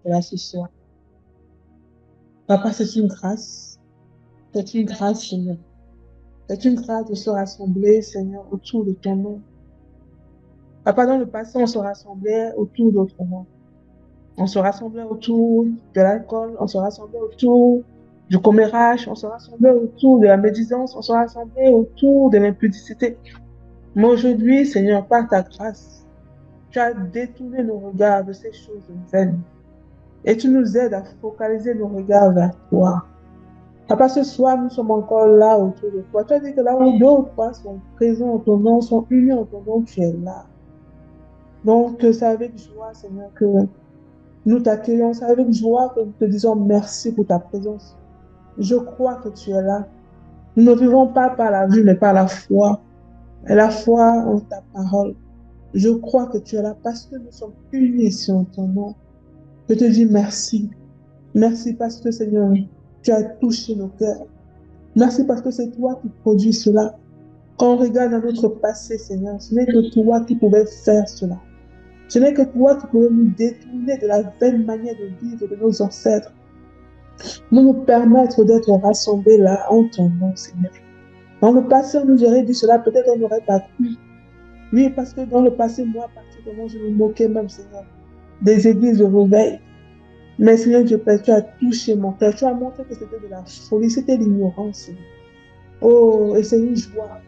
là ce soir. Papa, c'est une grâce. C'est une grâce, Seigneur. C'est une grâce de se rassembler, Seigneur, autour de ton nom. Papa, dans le passé, on se rassemblait autour d'autres noms. On se rassemblait autour de l'alcool, on se rassemblait autour du commérage, on se rassemblait autour de la médisance, on se rassemblait autour de l'impudicité. Mais aujourd'hui, Seigneur, par ta grâce, tu as détourné nos regards de ces choses vaines. Et tu nous aides à focaliser nos regards vers toi. Papa, ce soir, nous sommes encore là autour de toi. Tu as dit que là où deux ou trois sont présents en ton nom, sont unis en ton nom, tu es là. Donc, c'est avec joie, Seigneur, que nous t'accueillons. C'est avec joie que nous te disons merci pour ta présence. Je crois que tu es là. Nous ne vivons pas par la vue, mais par la foi. Et la foi en ta parole. Je crois que tu es là parce que nous sommes unis sur ton nom. Je te dis merci. Merci parce que, Seigneur, tu as touché nos cœurs. Merci parce que c'est toi qui produis cela. Quand on regarde dans notre passé, Seigneur, ce n'est que toi qui pouvais faire cela. Ce n'est que toi qui pouvais nous détourner de la vaine manière de vivre de nos ancêtres. Nous permettre d'être rassemblés là en ton nom, Seigneur. Dans le passé, on nous aurait dit cela, peut-être on n'aurait pas cru. Oui, parce que dans le passé, moi, particulièrement, je me moquais même, Seigneur, des églises de réveil. Mais Seigneur, Dieu Père, tu as touché mon cœur. Tu as montré que c'était de la folie, c'était l'ignorance, Seigneur. Oh, et c'est une joie.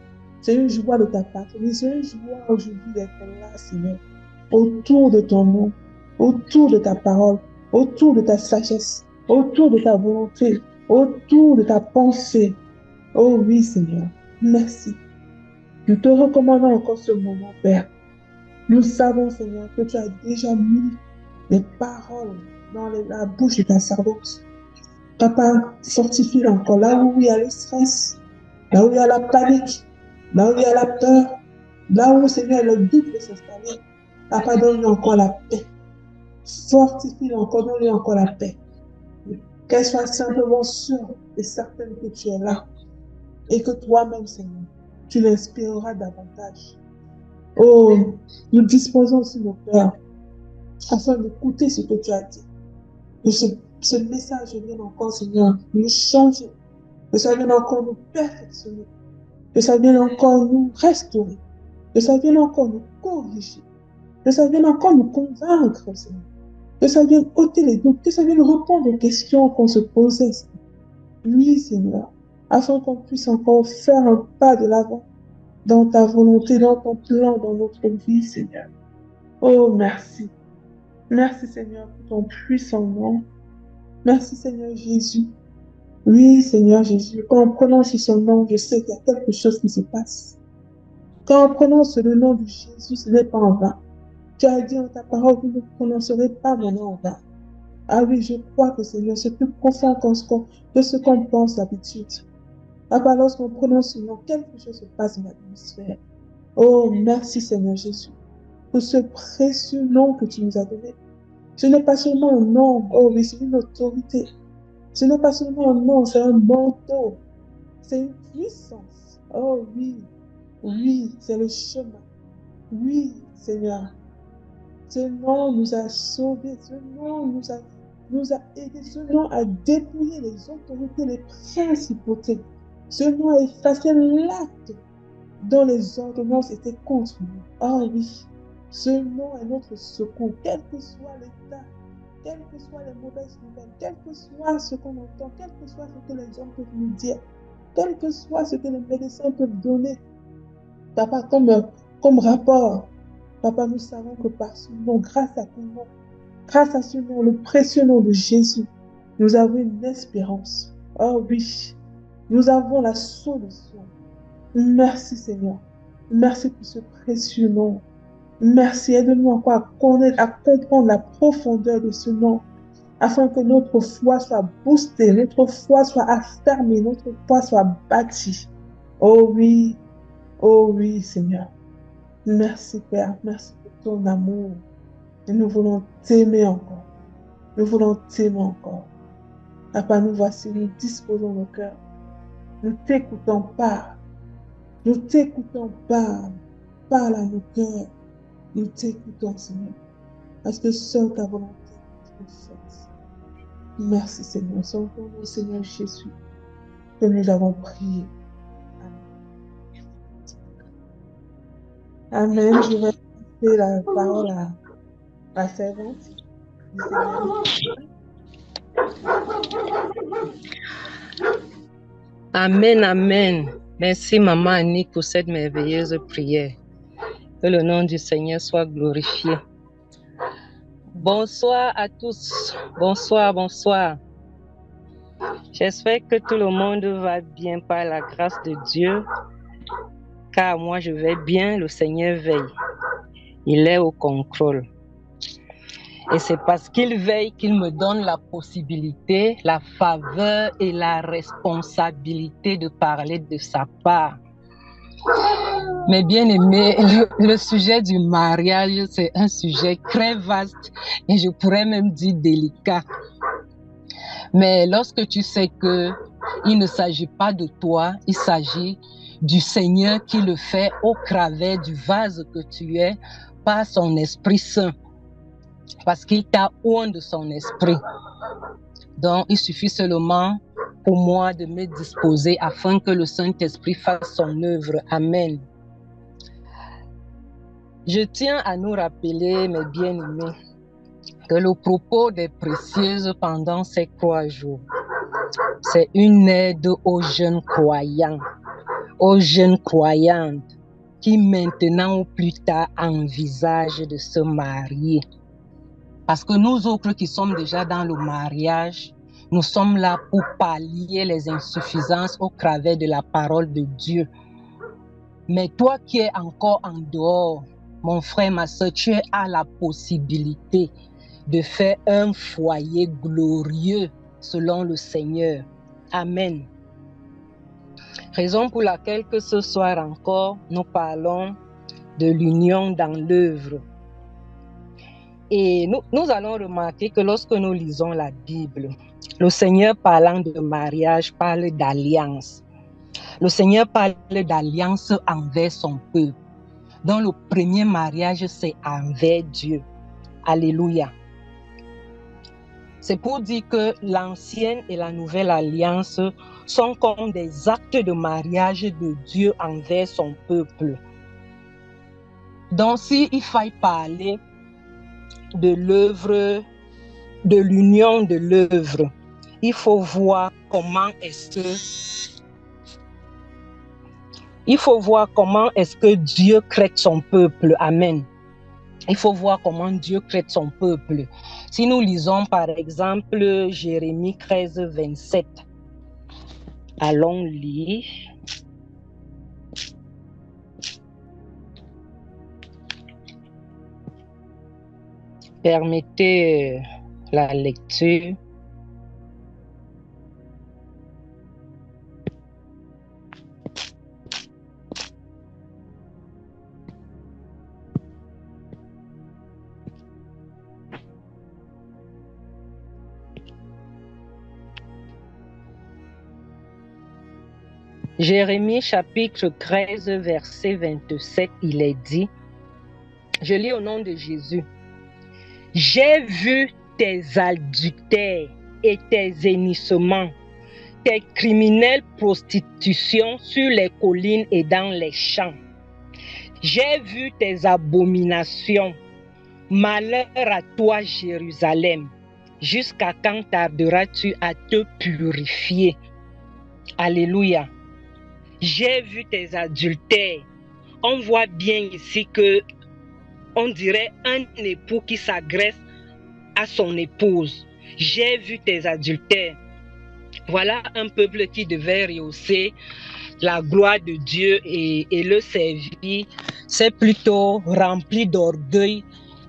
C'est une joie de ta part. C'est une joie aujourd'hui d'être là, Seigneur. Autour de ton nom, autour de ta parole, autour de ta sagesse, autour de ta volonté, autour de ta pensée. Oh oui, Seigneur. Merci. Nous te recommandons encore ce moment, Père. Nous savons, Seigneur, que tu as déjà mis les paroles dans la bouche de ta servante. Papa, fortifie encore là où il y a le stress, là où il y a la panique, là où il y a la peur, là où, Seigneur, le doute peut s'installer. Papa, donne-lui encore la paix. Fortifie encore, donne-lui encore la paix. Qu'elle soit simplement sûre et certaine que tu es là. Et que toi-même, Seigneur, tu l'inspireras davantage. Oh, nous disposons aussi nos cœurs afin d'écouter ce que tu as dit. Que ce message vienne encore, Seigneur, nous changer. Que ça vienne encore nous perfectionner. Que ça vienne encore nous restaurer. Que ça vienne encore nous corriger. Que ça vienne encore nous convaincre, Seigneur. Que ça vienne ôter les doutes. Que ça vienne répondre aux questions qu'on se posait. Oui, Seigneur. Afin qu'on puisse encore faire un pas de l'avant dans ta volonté, dans ton plan, dans notre vie, Seigneur. Oh, merci. Merci, Seigneur, pour ton puissant nom. Merci, Seigneur Jésus. Oui, Seigneur Jésus, quand on prononce son nom, je sais qu'il y a quelque chose qui se passe. Quand on prononce le nom de Jésus, ce n'est pas en vain. Tu as dit en ta parole, vous ne prononcerez pas mon nom en vain. Ah oui, je crois que Seigneur, c'est plus profond que ce qu'on pense d'habitude. Papa, lorsqu'on prononce ce nom, quelque chose se passe dans l'atmosphère. Oh, merci Seigneur Jésus, pour ce précieux nom que tu nous as donné. Ce n'est pas seulement un nom, oh oui, c'est une autorité. Ce n'est pas seulement un nom, c'est un manteau. C'est une puissance. Oh oui, oui, c'est le chemin. Oui, Seigneur. Ce nom nous a sauvés. Ce nom nous a aidés. Ce nom a dépouillé les autorités, les principautés. Ce nom a effacé l'acte dont les ordonnances étaient contre nous. Oh oui, ce nom est notre secours, quel que soit l'état, quelles que soient les mauvaises nouvelles, quel que soit ce qu'on entend, quel que soit ce que les gens peuvent nous dire, quel que soit ce que les médecins peuvent donner. Papa, comme rapport, Papa, nous savons que par ce nom, grâce à ton nom, grâce à ce nom, le précieux nom de Jésus, nous avons une espérance. Oh oui, nous avons la solution. Merci Seigneur. Merci pour ce précieux nom. Merci, aide-nous encore à connaître, à comprendre la profondeur de ce nom, afin que notre foi soit boostée, notre foi soit affermie, notre foi soit bâtie. Oh oui Seigneur. Merci Père, merci pour ton amour. Et nous voulons t'aimer encore. Nous voulons t'aimer encore. Papa, nous voici, nous disposons nos cœurs. Nous t'écoutons pas. Nous t'écoutons pas. Parle à nos cœurs. Nous t'écoutons, Seigneur. Parce que seule ta volonté Merci Seigneur. C'est au nom du Seigneur Jésus que nous avons prié. Amen. Amen. Je vais passer la parole à la servante du Seigneur. Amen, amen. Merci, Maman Annie, pour cette merveilleuse prière. Que le nom du Seigneur soit glorifié. Bonsoir à tous. Bonsoir, bonsoir. J'espère que tout le monde va bien par la grâce de Dieu, car moi je vais bien, le Seigneur veille. Il est au contrôle. Et c'est parce qu'il veille qu'il me donne la possibilité, la faveur et la responsabilité de parler de sa part. Mais bien aimé, le sujet du mariage, c'est un sujet très vaste et je pourrais même dire délicat. Mais lorsque tu sais que il ne s'agit pas de toi, il s'agit du Seigneur qui le fait au travers du vase que tu es par son Esprit Saint. Parce qu'il t'a oint de son esprit. Donc, il suffit seulement pour moi de me disposer afin que le Saint-Esprit fasse son œuvre. Amen. Je tiens à nous rappeler, mes bien-aimés, que le propos des précieuses pendant ces 3 jours, c'est une aide aux jeunes croyants, aux jeunes croyantes qui maintenant ou plus tard envisagent de se marier. Parce que nous autres qui sommes déjà dans le mariage, nous sommes là pour pallier les insuffisances au travers de la parole de Dieu. Mais toi qui es encore en dehors, mon frère, ma soeur, tu as la possibilité de faire un foyer glorieux selon le Seigneur. Amen. Raison pour laquelle que ce soir encore, nous parlons de l'union dans l'œuvre. Et nous allons remarquer que lorsque nous lisons la Bible, le Seigneur parlant de mariage parle d'alliance. Le Seigneur parle d'alliance envers son peuple. Donc le premier mariage, c'est envers Dieu. Alléluia. C'est pour dire que l'ancienne et la nouvelle alliance sont comme des actes de mariage de Dieu envers son peuple. Donc s'il faille parler de l'œuvre, de l'union de l'œuvre, il faut voir comment est-ce que Dieu crée son peuple. Amen. Il faut voir comment Dieu crée son peuple. Si nous lisons par exemple Jérémie 13, 27, allons lire. Permettez la lecture. Jérémie chapitre 13, verset 27, il est dit, je lis au nom de Jésus. J'ai vu tes adultères et tes hennissements, tes criminelles prostitutions sur les collines et dans les champs. J'ai vu tes abominations. Malheur à toi, Jérusalem. Jusqu'à quand tarderas-tu à te purifier? Alléluia. J'ai vu tes adultères. On voit bien ici que on dirait un époux qui s'agresse à son épouse. J'ai vu tes adultères. Voilà un peuple qui devait rehausser la gloire de Dieu et le servir. C'est plutôt rempli d'orgueil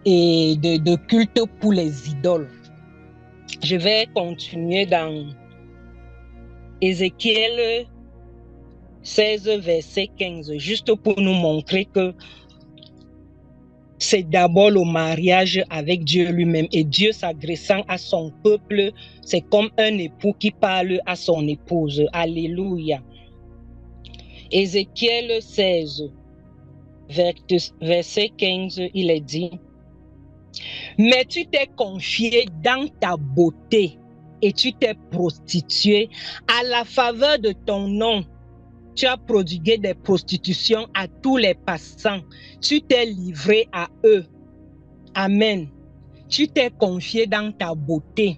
et de culte pour les idoles. Je vais continuer dans Ézéchiel 16, verset 15, juste pour nous montrer que c'est d'abord le mariage avec Dieu lui-même. Et Dieu s'adressant à son peuple, c'est comme un époux qui parle à son épouse. Alléluia. Ézéchiel 16, verset 15, il est dit, Mais tu t'es confié dans ta beauté et tu t'es prostitué à la faveur de ton nom. Tu as prodigué des prostitutions à tous les passants. Tu t'es livré à eux. Amen. Tu t'es confié dans ta beauté.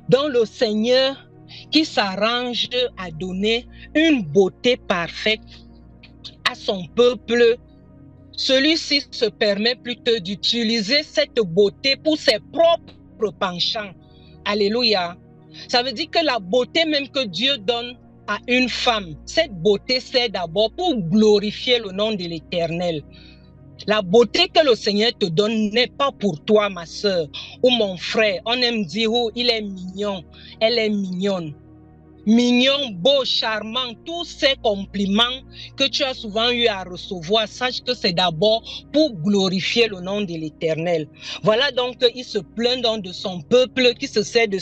Donc le Seigneur qui s'arrange à donner une beauté parfaite à son peuple, celui-ci se permet plutôt d'utiliser cette beauté pour ses propres penchants. Alléluia. Ça veut dire que la beauté même que Dieu donne à une femme, cette beauté c'est d'abord pour glorifier le nom de l'Éternel. La beauté que le Seigneur te donne n'est pas pour toi, ma soeur ou mon frère. On aime dire, oh, il est mignon, elle est mignonne. Mignon, beau, charmant, tous ces compliments que tu as souvent eu à recevoir, sache que c'est d'abord pour glorifier le nom de l'Éternel. Voilà donc il se plaint donc de son peuple qui se sert de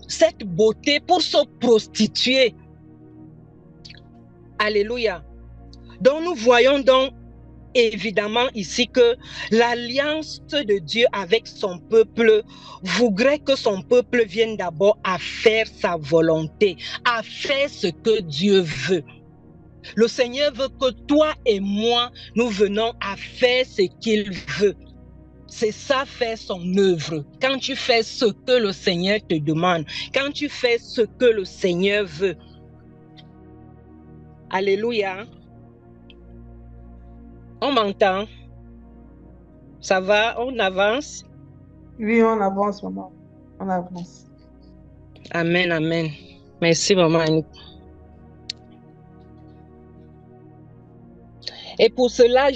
cette beauté pour se prostituer. Alléluia. Donc nous voyons donc évidemment ici que l'alliance de Dieu avec son peuple voudrait que son peuple vienne d'abord à faire sa volonté, à faire ce que Dieu veut. Le Seigneur veut que toi et moi, nous venons à faire ce qu'il veut. C'est ça, faire son œuvre. Quand tu fais ce que le Seigneur te demande, quand tu fais ce que le Seigneur veut. Alléluia. On m'entend? Ça va? On avance? Oui, on avance, maman. On avance. Amen, amen. Merci, maman Annick. Et pour cela,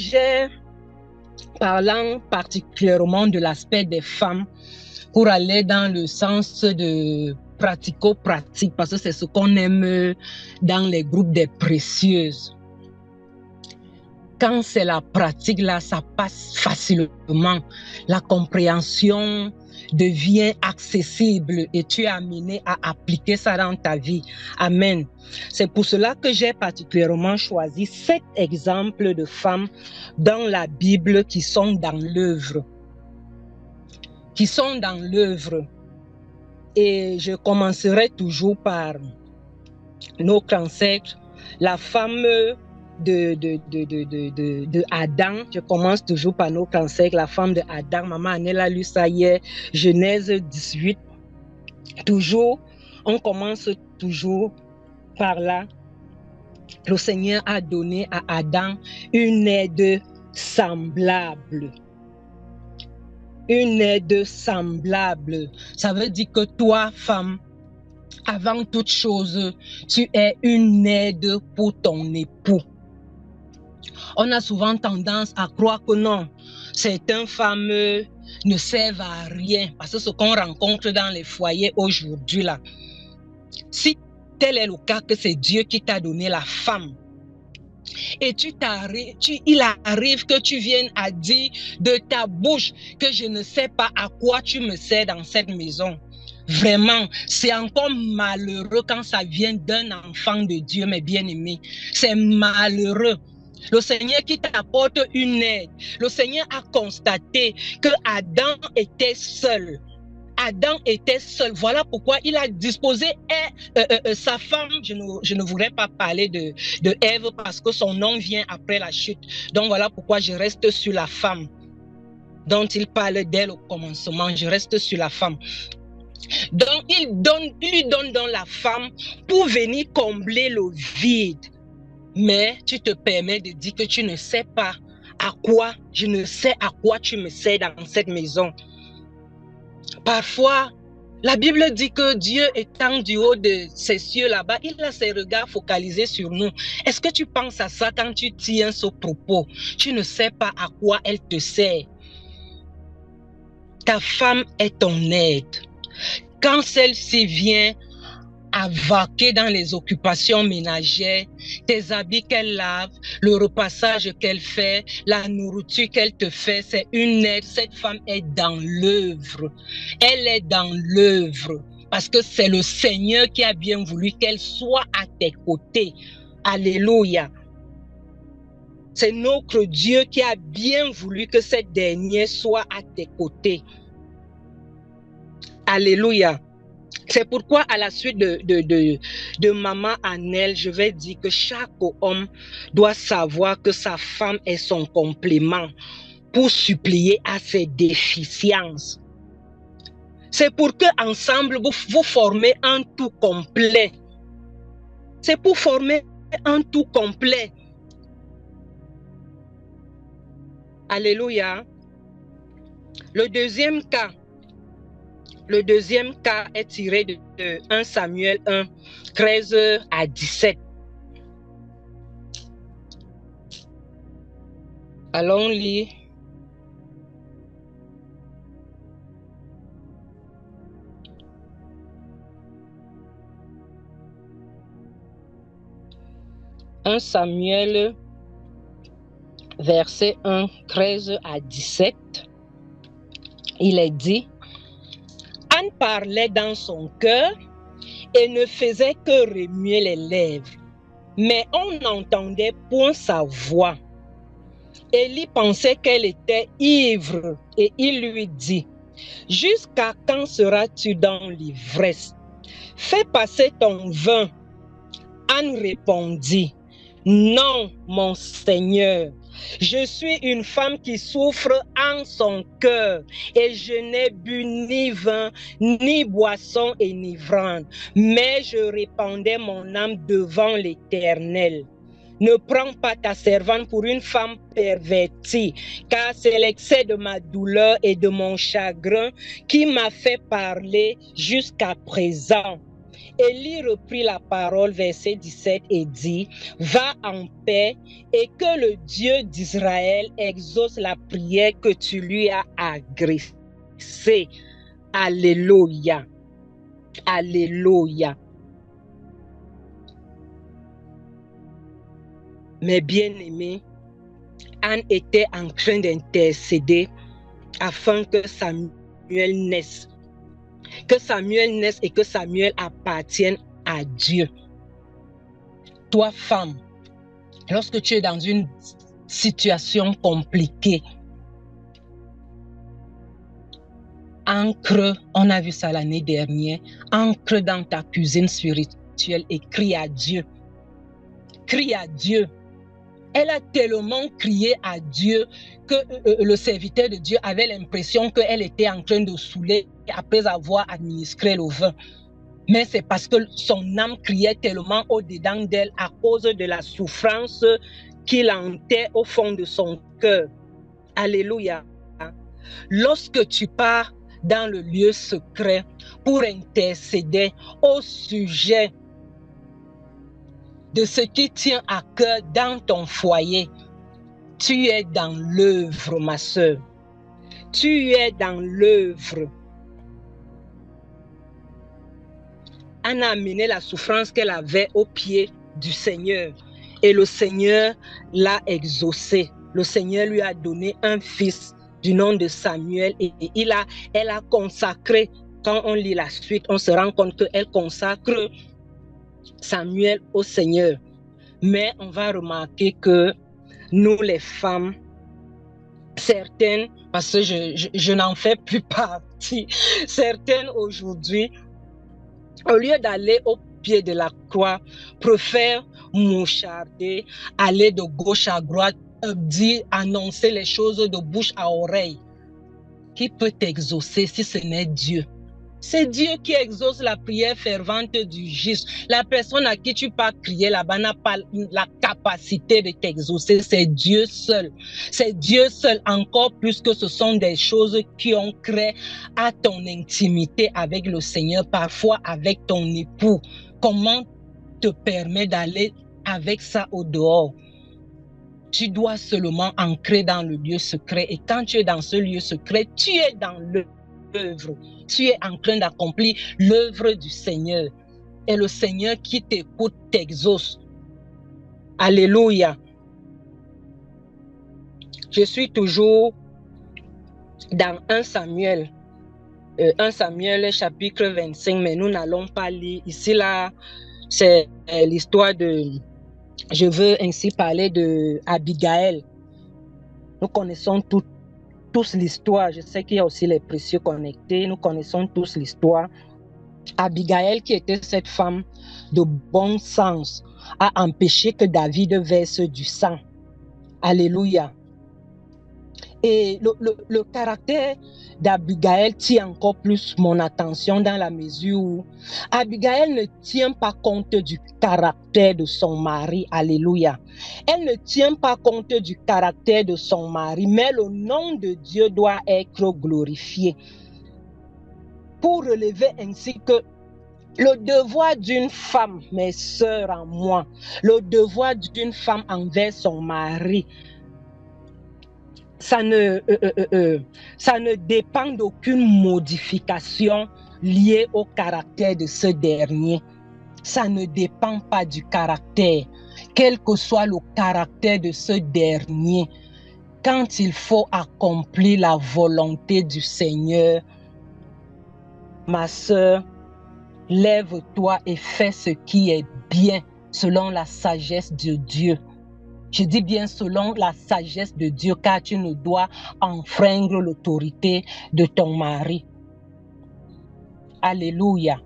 parlant particulièrement de l'aspect des femmes, pour aller dans le sens de pratico-pratique, parce que c'est ce qu'on aime dans les groupes des précieuses. Quand c'est la pratique, là, ça passe facilement. La compréhension devient accessible et tu es amené à appliquer ça dans ta vie. Amen. C'est pour cela que j'ai particulièrement choisi 7 exemples de femmes dans la Bible qui sont dans l'œuvre. Et je commencerai toujours par notre ancêtre, la femme de Adam. Je commence toujours par notre ancêtre, la femme de Adam. Maman Annelle a lu ça hier, Genèse 18. Toujours, on commence toujours par là. Le Seigneur a donné à Adam une aide semblable. Une aide semblable. Ça veut dire que toi, femme, avant toute chose, tu es une aide pour ton époux. On a souvent tendance à croire que non, certaines femmes ne servent à rien, parce que ce qu'on rencontre dans les foyers aujourd'hui là, si tel est le cas que c'est Dieu qui t'a donné la femme, et il arrive que tu viennes à dire de ta bouche que je ne sais pas à quoi tu me sers dans cette maison. Vraiment, c'est encore malheureux quand ça vient d'un enfant de Dieu, mes bien-aimés. C'est malheureux. Le Seigneur qui t'apporte une aide. Le Seigneur a constaté que Adam était seul. Adam était seul. Voilà pourquoi il a disposé sa femme. Je ne voudrais pas parler de Ève parce que son nom vient après la chute. Donc voilà pourquoi je reste sur la femme dont il parle d'elle au commencement. Je reste sur la femme. Donc il lui donne dans la femme pour venir combler le vide. Mais tu te permets de dire que tu ne sais pas à quoi, je ne sais à quoi tu me sers dans cette maison. Parfois, la Bible dit que Dieu étant du haut de ses cieux là-bas, il a ses regards focalisés sur nous. Est-ce que tu penses à ça quand tu tiens ce propos? Tu ne sais pas à quoi elle te sert. Ta femme est ton aide. Quand celle-ci vient à vaquer dans les occupations ménagères, tes habits qu'elle lave, le repassage qu'elle fait, la nourriture qu'elle te fait, c'est une aide. Cette femme est dans l'œuvre. Elle est dans l'œuvre parce que c'est le Seigneur qui a bien voulu qu'elle soit à tes côtés. Alléluia. C'est notre Dieu qui a bien voulu que cette dernière soit à tes côtés. Alléluia. C'est pourquoi à la suite de maman Annelle, je vais dire que chaque homme doit savoir que sa femme est son complément pour supplier à ses déficiences. C'est pour que ensemble vous formez un tout complet. C'est pour former un tout complet. Alléluia. Le deuxième cas est tiré de 1 Samuel 1, 13 à 17. Allons lire. « 1 Samuel, verset 1, 13 à 17. Il est dit, Anne parlait dans son cœur et ne faisait que remuer les lèvres, mais on n'entendait point sa voix. Élie pensait qu'elle était ivre et il lui dit, jusqu'à quand seras-tu dans l'ivresse? Fais passer ton vin. Anne répondit, non, mon Seigneur. Je suis une femme qui souffre en son cœur et je n'ai bu ni vin, ni boisson enivrante, mais je répandais mon âme devant l'Éternel. Ne prends pas ta servante pour une femme pervertie, car c'est l'excès de ma douleur et de mon chagrin qui m'a fait parler jusqu'à présent. Élie reprit la parole, verset 17, et dit, va en paix et que le Dieu d'Israël exauce la prière que tu lui as adressée. Alléluia. Alléluia. Mes bien-aimés, Anne était en train d'intercéder afin que Samuel naisse. Que Samuel naisse et que Samuel appartienne à Dieu. Toi, femme, lorsque tu es dans une situation compliquée, ancre, on a vu ça l'année dernière, ancre dans ta cuisine spirituelle et crie à Dieu. Crie à Dieu. Elle a tellement crié à Dieu que le serviteur de Dieu avait l'impression qu'elle était en train de saouler après avoir administré le vin. Mais c'est parce que son âme criait tellement au-dedans d'elle à cause de la souffrance qu'il hantait au fond de son cœur. Alléluia. Lorsque tu pars dans le lieu secret pour intercéder au sujet de ce qui tient à cœur dans ton foyer, tu es dans l'œuvre, ma sœur. Tu es dans l'œuvre. Anne a amené la souffrance qu'elle avait au pied du Seigneur et le Seigneur l'a exaucé. Le Seigneur lui a donné un fils du nom de Samuel et elle a consacré. Quand on lit la suite, on se rend compte qu'elle consacre Samuel au Seigneur. Mais on va remarquer que nous les femmes, certaines, parce que je n'en fais plus partie, certaines aujourd'hui, au lieu d'aller au pied de la croix, préfèrent moucharder, aller de gauche à droite, dire, annoncer les choses de bouche à oreille. Qui peut t'exaucer si ce n'est Dieu? C'est Dieu qui exauce la prière fervente du juste. La personne à qui tu peux crier là-bas n'a pas la capacité de t'exaucer. C'est Dieu seul. C'est Dieu seul, encore plus que ce sont des choses qui ont créé à ton intimité avec le Seigneur, parfois avec ton époux. Comment te permet d'aller avec ça au dehors? Tu dois seulement ancrer dans le lieu secret. Et quand tu es dans ce lieu secret, tu es dans l'œuvre. Tu es en train d'accomplir l'œuvre du Seigneur. Et le Seigneur qui t'écoute t'exauce. Alléluia. Je suis toujours dans 1 Samuel. 1 Samuel chapitre 25, mais nous n'allons pas lire. Ici, là, c'est l'histoire de Je veux ainsi parler de Abigail. Nous connaissons tous l'histoire. Je sais qu'il y a aussi les précieux connectés. Nous connaissons tous l'histoire. Abigail, qui était cette femme de bon sens, a empêché que David verse du sang. Alléluia. Et le caractère d'Abigail tient encore plus mon attention dans la mesure où Abigail ne tient pas compte du caractère de son mari. Alléluia. Elle ne tient pas compte du caractère de son mari, mais le nom de Dieu doit être glorifié. Pour relever ainsi que le devoir d'une femme, mes sœurs en moi, le devoir d'une femme envers son mari, ça ne dépend d'aucune modification liée au caractère de ce dernier. Ça ne dépend pas du caractère. Quel que soit le caractère de ce dernier, quand il faut accomplir la volonté du Seigneur, ma sœur, lève-toi et fais ce qui est bien selon la sagesse de Dieu. Je dis bien selon la sagesse de Dieu, car tu ne dois enfreindre l'autorité de ton mari. Alléluia.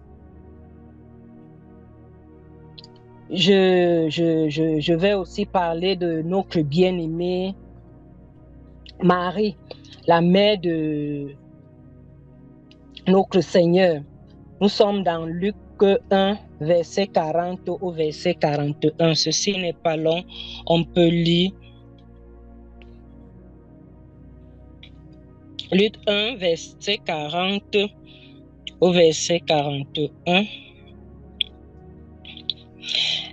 Je vais aussi parler de notre bien-aimée Marie, la mère de notre Seigneur. Nous sommes dans Luc 1, verset 40 au verset 41. Ceci n'est pas long, on peut lire. Luc 1, verset 40 au verset 41.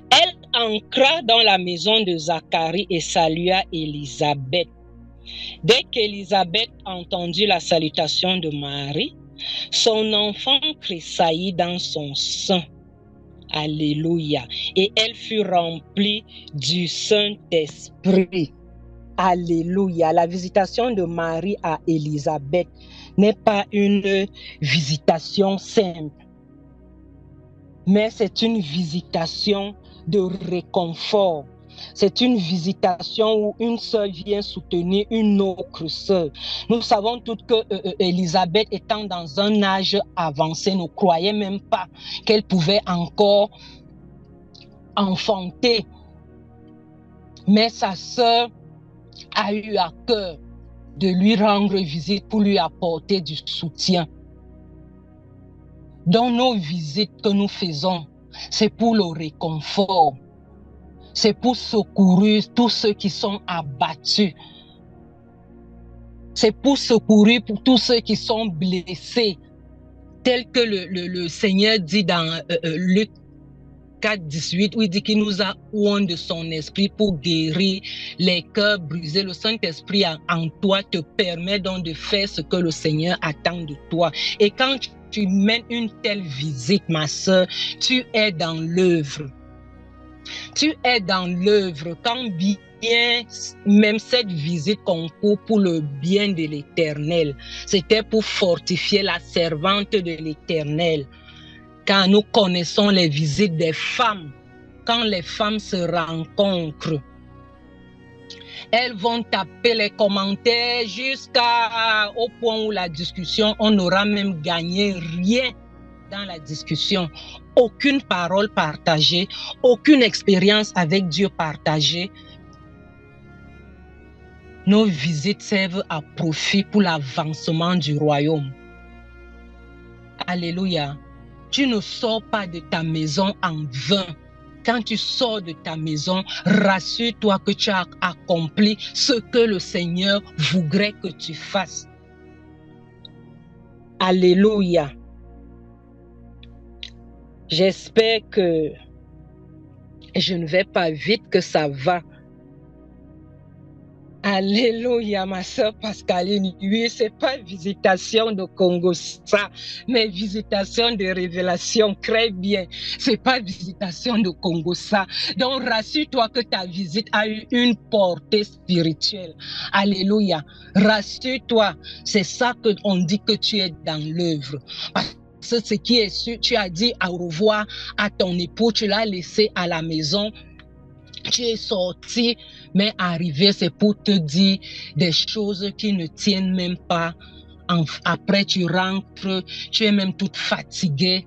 Elle entra dans la maison de Zacharie et salua Élisabeth. Dès qu'Élisabeth entendit la salutation de Marie, son enfant tressaillit dans son sein. Alléluia. Et elle fut remplie du Saint-Esprit. Alléluia. La visitation de Marie à Élisabeth n'est pas une visitation simple, mais c'est une visitation de réconfort. C'est une visitation où une sœur vient soutenir une autre sœur. Nous savons toutes que Élisabeth, étant dans un âge avancé, ne croyait même pas qu'elle pouvait encore enfanter. Mais sa sœur a eu à cœur de lui rendre visite pour lui apporter du soutien. Dans nos visites que nous faisons, c'est pour le réconfort. C'est pour secourir tous ceux qui sont abattus. C'est pour secourir pour tous ceux qui sont blessés. Tel que le Seigneur dit dans Luc 4, 18, où il dit qu'il nous a oint de son esprit pour guérir les cœurs brisés. Le Saint-Esprit en toi te permet donc de faire ce que le Seigneur attend de toi. Et quand tu mènes une telle visite, ma sœur, tu es dans l'œuvre. Tu es dans l'œuvre quand bien même cette visite concourt pour le bien de l'Éternel. C'était pour fortifier la servante de l'Éternel. Car nous connaissons les visites des femmes. Quand les femmes se rencontrent, elles vont taper les commentaires jusqu'au point où la discussion, on n'aura même gagné rien dans la discussion. Aucune parole partagée, aucune expérience avec Dieu partagée. Nos visites servent à profit pour l'avancement du royaume. Alléluia. Tu ne sors pas de ta maison en vain. Quand tu sors de ta maison, rassure-toi que tu as accompli ce que le Seigneur voudrait que tu fasses. Alléluia. J'espère que je ne vais pas vite, que ça va. Alléluia, ma soeur Pascaline. Oui, ce n'est pas visitation de Congo, ça, mais visitation de révélation. Très bien. Ce n'est pas visitation de Congo, ça. Donc, rassure-toi que ta visite a eu une portée spirituelle. Alléluia. Rassure-toi. C'est ça qu'on dit que tu es dans l'œuvre. Parce que ce qui est sûr, tu as dit au revoir à ton époux, tu l'as laissé à la maison. Tu es sorti, mais arrivé, c'est pour te dire des choses qui ne tiennent même pas. Après, tu rentres, tu es même toute fatiguée.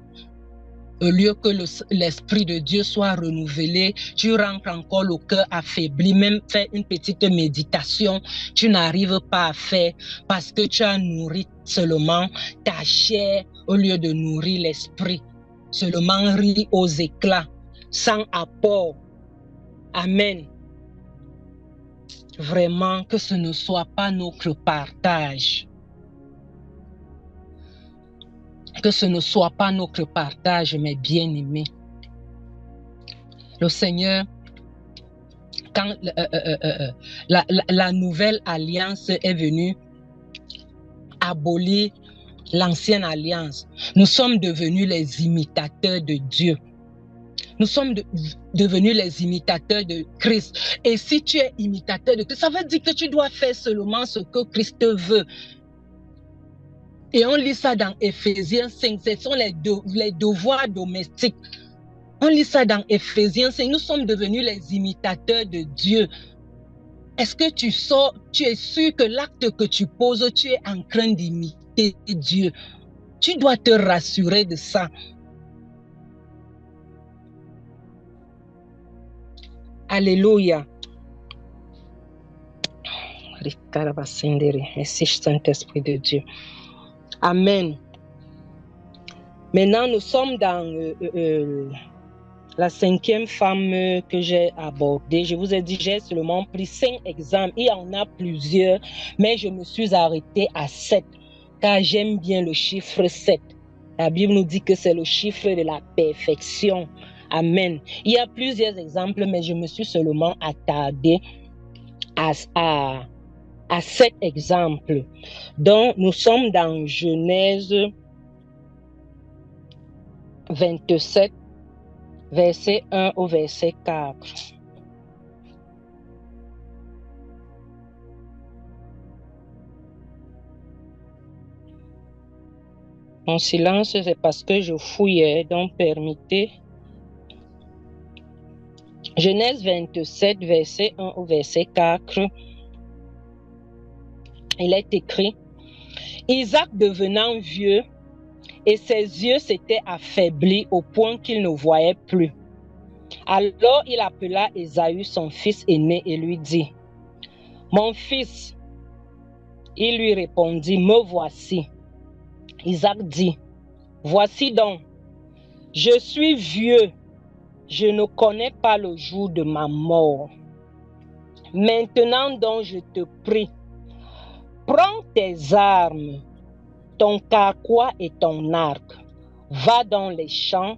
Au lieu que l'Esprit de Dieu soit renouvelé, tu rentres encore le cœur affaibli, même faire une petite méditation, tu n'arrives pas à faire parce que tu as nourri seulement ta chair au lieu de nourrir l'Esprit. Seulement ri aux éclats, sans apport. Amen. Vraiment que ce ne soit pas notre partage. Que ce ne soit pas notre partage, mes bien-aimés. Le Seigneur, quand la nouvelle alliance est venue abolir l'ancienne alliance, nous sommes devenus les imitateurs de Dieu. Nous sommes devenus les imitateurs de Christ. Et si tu es imitateur de Christ, ça veut dire que tu dois faire seulement ce que Christ veut. Et on lit ça dans Éphésiens 5, ce sont les devoirs domestiques. On lit ça dans Éphésiens 5, nous sommes devenus les imitateurs de Dieu. Est-ce que tu es sûr que l'acte que tu poses, tu es en train d'imiter Dieu? Tu dois te rassurer de ça. Alléluia. Merci Saint-Esprit de Dieu. Amen. Maintenant, nous sommes dans la 5e femme que j'ai abordée. Je vous ai dit, j'ai seulement pris 5 exemples. Il y en a plusieurs, mais je me suis arrêtée à 7, car j'aime bien le chiffre 7. La Bible nous dit que c'est le chiffre de la perfection. Amen. Il y a plusieurs exemples, mais je me suis seulement attardée à 7 exemples. Donc, nous sommes dans Genèse 27, verset 1 au verset 4. Mon silence, c'est parce que je fouillais, donc permettez. Genèse 27, verset 1 au verset 4. Il est écrit: Isaac devenant vieux, et ses yeux s'étaient affaiblis au point qu'il ne voyait plus. Alors il appela Ésaü, son fils aîné, et lui dit: Mon fils. Il lui répondit: Me voici. Isaac dit: Voici donc, je suis vieux, je ne connais pas le jour de ma mort. Maintenant donc je te prie, prends tes armes, ton carquois et ton arc, va dans les champs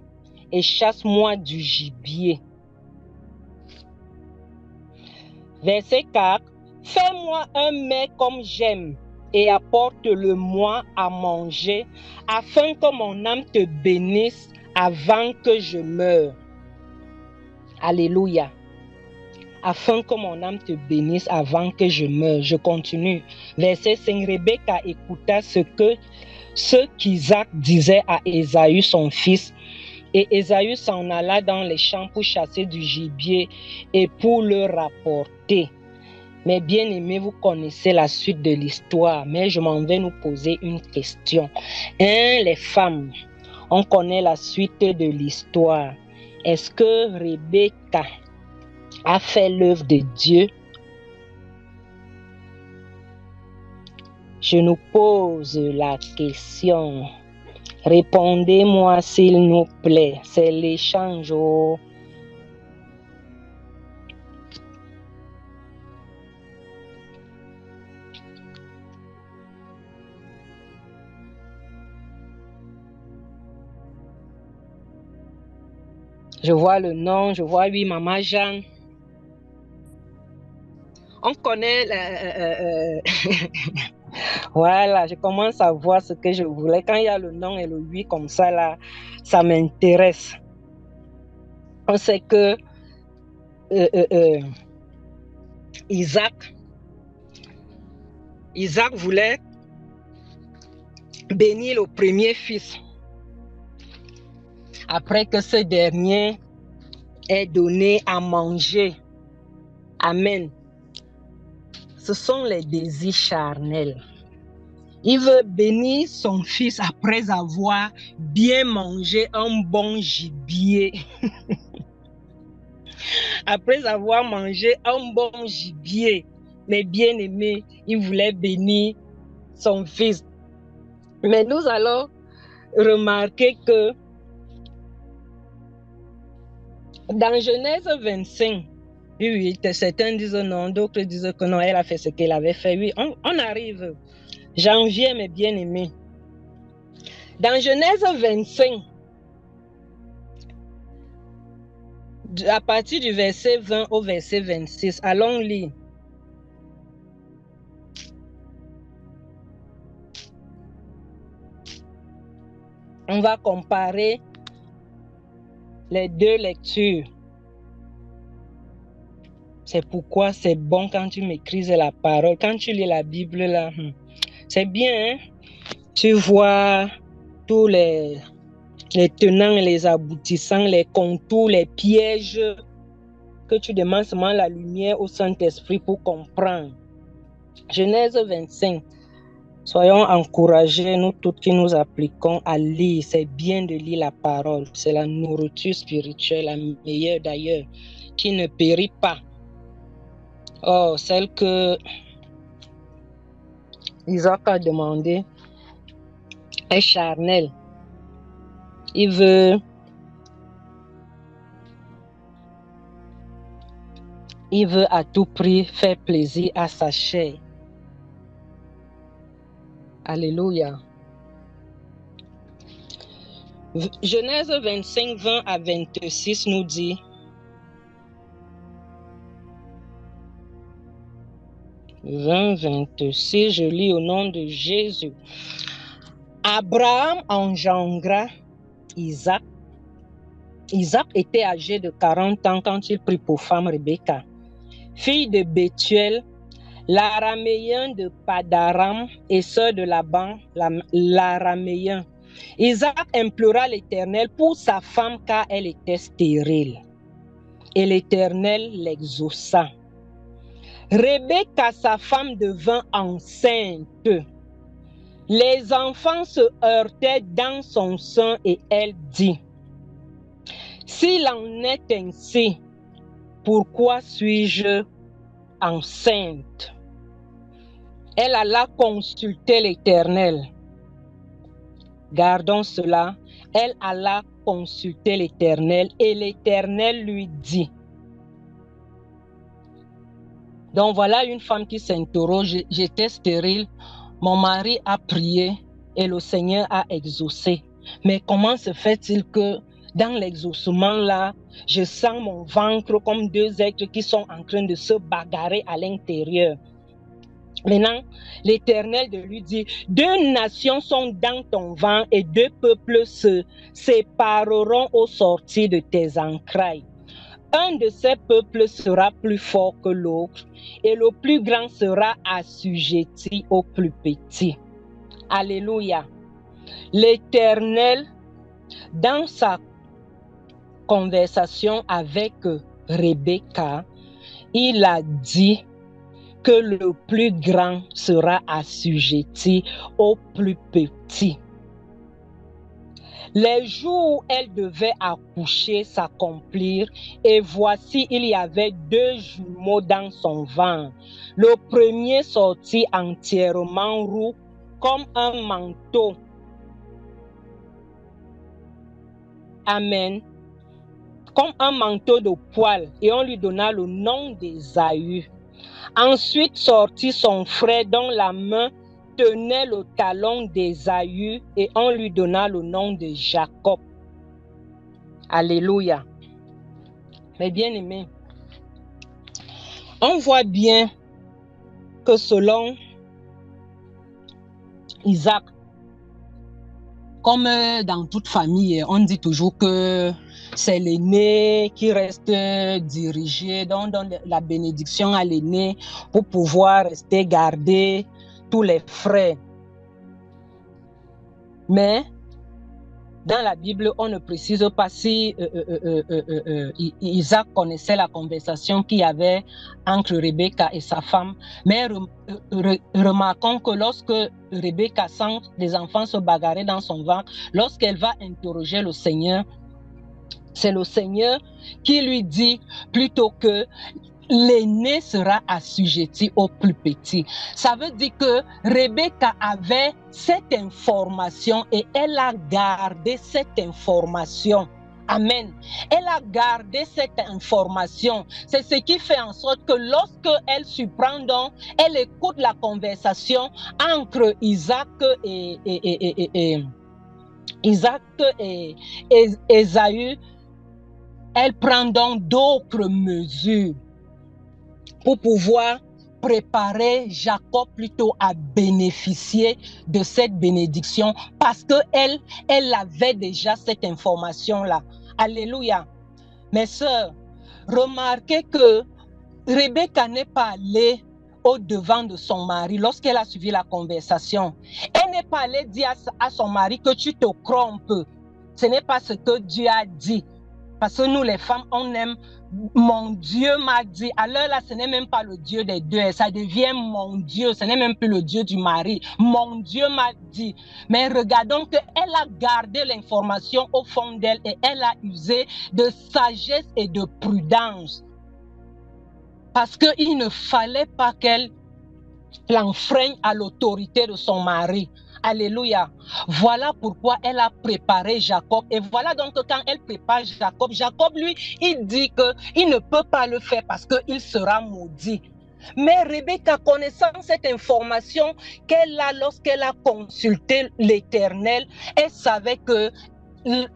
et chasse-moi du gibier. Verset 4. Fais-moi un mets comme j'aime et apporte-le-moi à manger, afin que mon âme te bénisse avant que je meure. Alléluia. Afin que mon âme te bénisse avant que je meure. Je continue. Verset 5. Rebecca écouta ce qu'Isaac disait à Ésaü son fils, et Ésaü s'en alla dans les champs pour chasser du gibier et pour le rapporter. Mais bien aimés, vous connaissez la suite de l'histoire, mais je m'en vais nous poser une question. Les femmes, on connaît la suite de l'histoire. Est-ce que Rebecca a fait l'œuvre de Dieu? Je nous pose la question. Répondez-moi s'il vous plaît. C'est l'échange. Je vois le nom, je vois oui, Maman Jeanne. On connaît voilà, je commence à voir ce que je voulais. Quand il y a le nom et le oui comme ça, là, ça m'intéresse. On sait que Isaac voulait bénir le premier fils. Après que ce dernier ait donné à manger Amen. Ce sont les désirs charnels. Il veut bénir son fils après avoir bien mangé un bon gibier. Après avoir mangé un bon gibier, mes bien-aimés, il voulait bénir son fils. Mais nous allons remarquer que dans Genèse 25, oui, certains disent non, d'autres disent que non, elle a fait ce qu'elle avait fait. Oui, on arrive. Janvier, mes bien-aimés. Dans Genèse 25, à partir du verset 20 au verset 26, allons lire. On va comparer les deux lectures. C'est pourquoi c'est bon quand tu maîtrises la parole. Quand tu lis la Bible, là, c'est bien. Hein? Tu vois tous les tenants et les aboutissants, les contours, les pièges, que tu demandes seulement la lumière au Saint-Esprit pour comprendre. Genèse 25. Soyons encouragés, nous tous qui nous appliquons à lire. C'est bien de lire la parole. C'est la nourriture spirituelle, la meilleure d'ailleurs, qui ne périt pas. Oh, celle que Isaac a demandé est charnelle. Il veut à tout prix faire plaisir à sa chair. Alléluia. Genèse 25, 20 à 26 nous dit: « 26, je lis au nom de Jésus. Abraham engendra Isaac. Isaac était âgé de 40 ans quand il prit pour femme Rebecca, fille de Bethuel, l'araméen de Padaram et sœur de Laban, l'araméen. Isaac implora l'Éternel pour sa femme car elle était stérile. Et l'Éternel l'exauça. Rebecca, sa femme, devint enceinte. Les enfants se heurtaient dans son sein et elle dit: s'il en est ainsi, pourquoi suis-je enceinte? Elle alla consulter l'Éternel. Gardons cela. Elle alla consulter l'Éternel et l'Éternel lui dit. Donc voilà une femme qui s'interroge. J'étais stérile, mon mari a prié et le Seigneur a exaucé. Mais comment se fait-il que dans l'exaucement là, je sens mon ventre comme deux êtres qui sont en train de se bagarrer à l'intérieur? Maintenant, l'Éternel de lui dit: deux nations sont dans ton ventre et deux peuples se sépareront au sortir de tes entrailles. Un de ces peuples sera plus fort que l'autre et le plus grand sera assujetti au plus petit. Alléluia. L'Éternel, dans sa conversation avec Rebecca, il a dit que le plus grand sera assujetti au plus petit. Les jours où elle devait accoucher s'accomplirent et voici il y avait deux jumeaux dans son ventre. Le premier sortit entièrement roux comme un manteau. Amen. Comme un manteau de poil, et on lui donna le nom d'Ésaü. Ensuite sortit son frère dont la main tenait le talon d'Ésaü et on lui donna le nom de Jacob. Alléluia. Mes bien-aimés, on voit bien que selon Isaac, comme dans toute famille, on dit toujours que c'est l'aîné qui reste dirigé, donc on donne la bénédiction à l'aîné pour pouvoir rester garder tous les frères. Mais Dans la Bible, on ne précise pas si Isaac connaissait la conversation qu'il y avait entre Rebecca et sa femme. Mais remarquons que lorsque Rebecca sent les enfants se bagarrer dans son ventre, lorsqu'elle va interroger le Seigneur, c'est le Seigneur qui lui dit plutôt que l'aîné sera assujetti au plus petit. Ça veut dire que Rebecca avait cette information et elle a gardé cette information. Amen. Elle a gardé cette information. C'est ce qui fait en sorte que lorsque elle surprend donc, elle écoute la conversation entre Isaac et Ésaü, elle prend donc d'autres mesures pour pouvoir préparer Jacob plutôt à bénéficier de cette bénédiction parce qu'elle avait déjà cette information-là. Alléluia. Mes sœurs, remarquez que Rebecca n'est pas allée au-devant de son mari lorsqu'elle a suivi la conversation. Elle n'est pas allée dire à son mari que tu te trompes. Ce n'est pas ce que Dieu a dit. Parce que nous, les femmes, on aime mon Dieu m'a dit. Alors là, ce n'est même pas le Dieu des deux. Ça devient mon Dieu. Ce n'est même plus le Dieu du mari. Mon Dieu m'a dit. Mais regardons qu'elle a gardé l'information au fond d'elle et elle a usé de sagesse et de prudence. Parce qu'il ne fallait pas qu'elle l'enfreigne à l'autorité de son mari. Alléluia. Voilà pourquoi elle a préparé Jacob. Et voilà donc que quand elle prépare Jacob, Jacob, lui, il dit qu'il ne peut pas le faire parce qu'il sera maudit. Mais Rebecca, connaissant cette information qu'elle a lorsqu'elle a consulté l'Éternel, elle savait que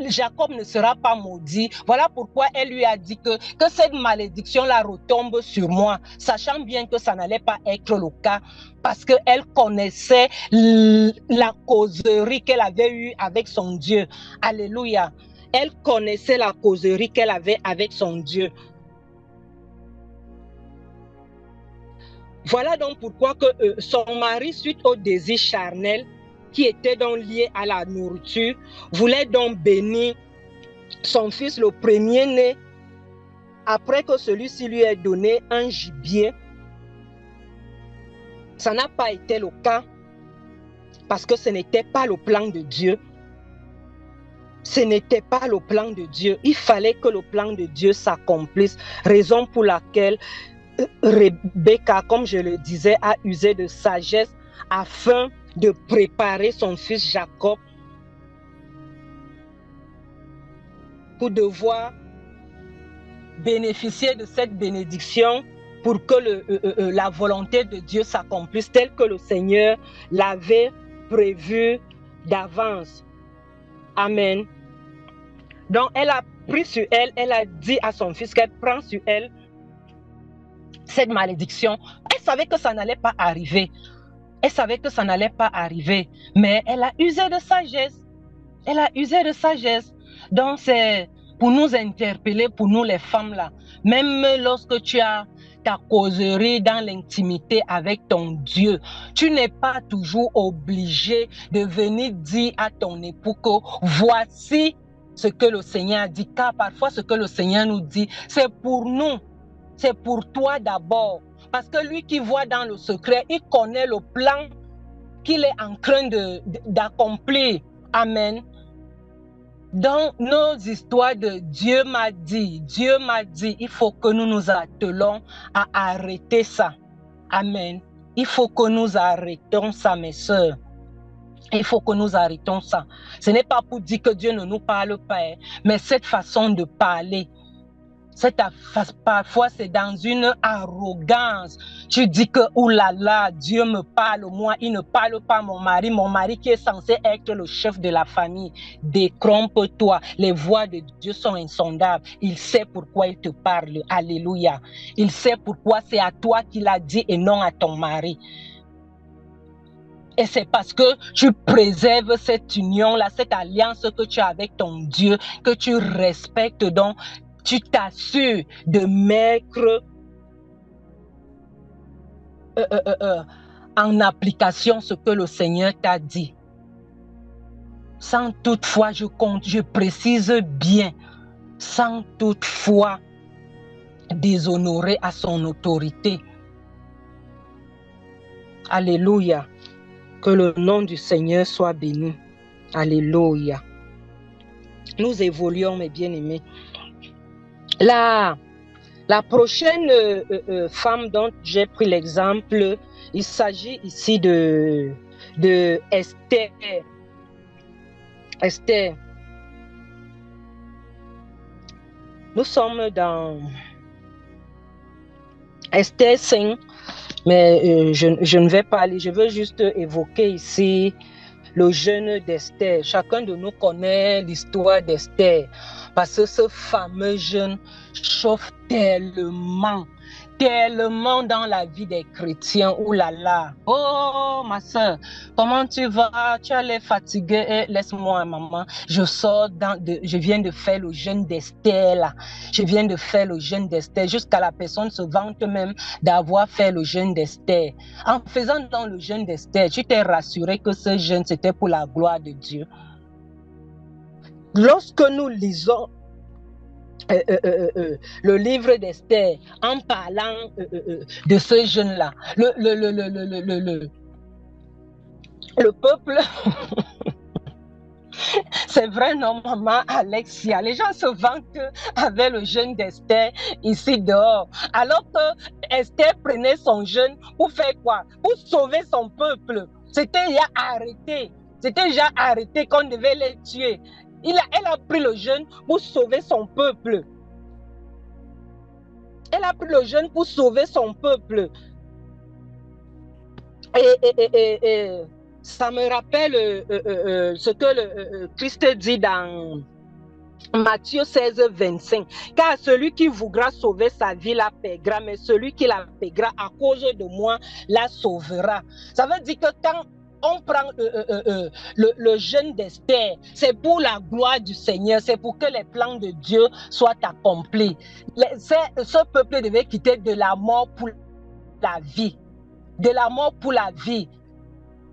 Jacob ne sera pas maudit. Voilà pourquoi elle lui a dit que cette malédiction-là retombe sur moi, sachant bien que ça n'allait pas être le cas, parce qu'elle connaissait la causerie qu'elle avait eue avec son Dieu. Alléluia. Elle connaissait la causerie qu'elle avait avec son Dieu. Voilà donc pourquoi que son mari, suite au désir charnel, qui était donc lié à la nourriture, voulait donc bénir son fils le premier-né après que celui-ci lui ait donné un gibier. Ça n'a pas été le cas parce que ce n'était pas le plan de Dieu. Ce n'était pas le plan de Dieu. Il fallait que le plan de Dieu s'accomplisse, raison pour laquelle Rebecca, comme je le disais, a usé de sagesse afin de préparer son fils Jacob pour devoir bénéficier de cette bénédiction pour que la volonté de Dieu s'accomplisse telle que le Seigneur l'avait prévu d'avance. Amen. Donc, elle a pris sur elle, elle a dit à son fils qu'elle prend sur elle cette malédiction. Elle savait que ça n'allait pas arriver. Elle savait que ça n'allait pas arriver, mais elle a usé de sagesse. Elle a usé de sagesse. Donc, c'est pour nous interpeller, pour nous les femmes là. Même lorsque tu as ta causerie dans l'intimité avec ton Dieu, tu n'es pas toujours obligé de venir dire à ton époux que voici ce que le Seigneur a dit. Car parfois, ce que le Seigneur nous dit, c'est pour nous. C'est pour toi d'abord. Parce que lui qui voit dans le secret, il connaît le plan qu'il est en train d'accomplir. Amen. Dans nos histoires de Dieu m'a dit, il faut que nous nous attelons à arrêter ça. Amen. Il faut que nous arrêtons ça, mes sœurs. Il faut que nous arrêtons ça. Ce n'est pas pour dire que Dieu ne nous parle pas, mais cette façon de parler, parfois c'est dans une arrogance. Tu dis que oulala, Dieu me parle, moi il ne parle pas mon mari qui est censé être le chef de la famille. Détrompe-toi, les voix de Dieu sont insondables. Il sait pourquoi il te parle. Alléluia. Il sait pourquoi c'est à toi qu'il a dit et non à ton mari. Et c'est parce que tu préserves cette union-là, cette alliance que tu as avec ton Dieu, que tu respectes donc. Tu t'assures de mettre en application ce que le Seigneur t'a dit. sans toutefois, je précise bien, sans toutefois déshonorer à son autorité. Alléluia. Que le nom du Seigneur soit béni. Alléluia. Nous évoluons, mes bien-aimés. La prochaine femme dont j'ai pris l'exemple, il s'agit ici de Esther. Esther. Nous sommes dans Esther 5, mais je ne vais pas aller, je veux juste évoquer ici le jeûne d'Esther. Chacun de nous connaît l'histoire d'Esther, parce que ce fameux jeûne chauffe tellement dans la vie des chrétiens. Ouh là là. Oh ma soeur, comment tu vas? Tu as l'air fatiguée. Laisse-moi, maman. Je viens de faire le jeûne d'Esther là. Je viens de faire le jeûne d'Esther. Jusqu'à la personne se vante même d'avoir fait le jeûne d'Esther. En faisant dans le jeûne d'Esther, tu t'es rassuré que ce jeûne c'était pour la gloire de Dieu. Lorsque nous lisons le livre d'Esther, en parlant de ce jeûne-là, le peuple, c'est vrai, non, maman Alexia, les gens se vantent avec le jeûne d'Esther ici dehors, alors que Esther prenait son jeûne pour faire quoi? Pour sauver son peuple. C'était déjà arrêté qu'on devait les tuer. Elle a pris le jeûne pour sauver son peuple. Elle a pris le jeûne pour sauver son peuple. Et ça me rappelle ce que le Christ dit dans Matthieu 16, 25. Car celui qui voudra sauver sa vie la paiera, mais celui qui la paiera à cause de moi la sauvera. Ça veut dire que quand on prend le jeûne d'Esther, c'est pour la gloire du Seigneur, c'est pour que les plans de Dieu soient accomplis. Ce peuple devait quitter de la mort pour la vie. De la mort pour la vie.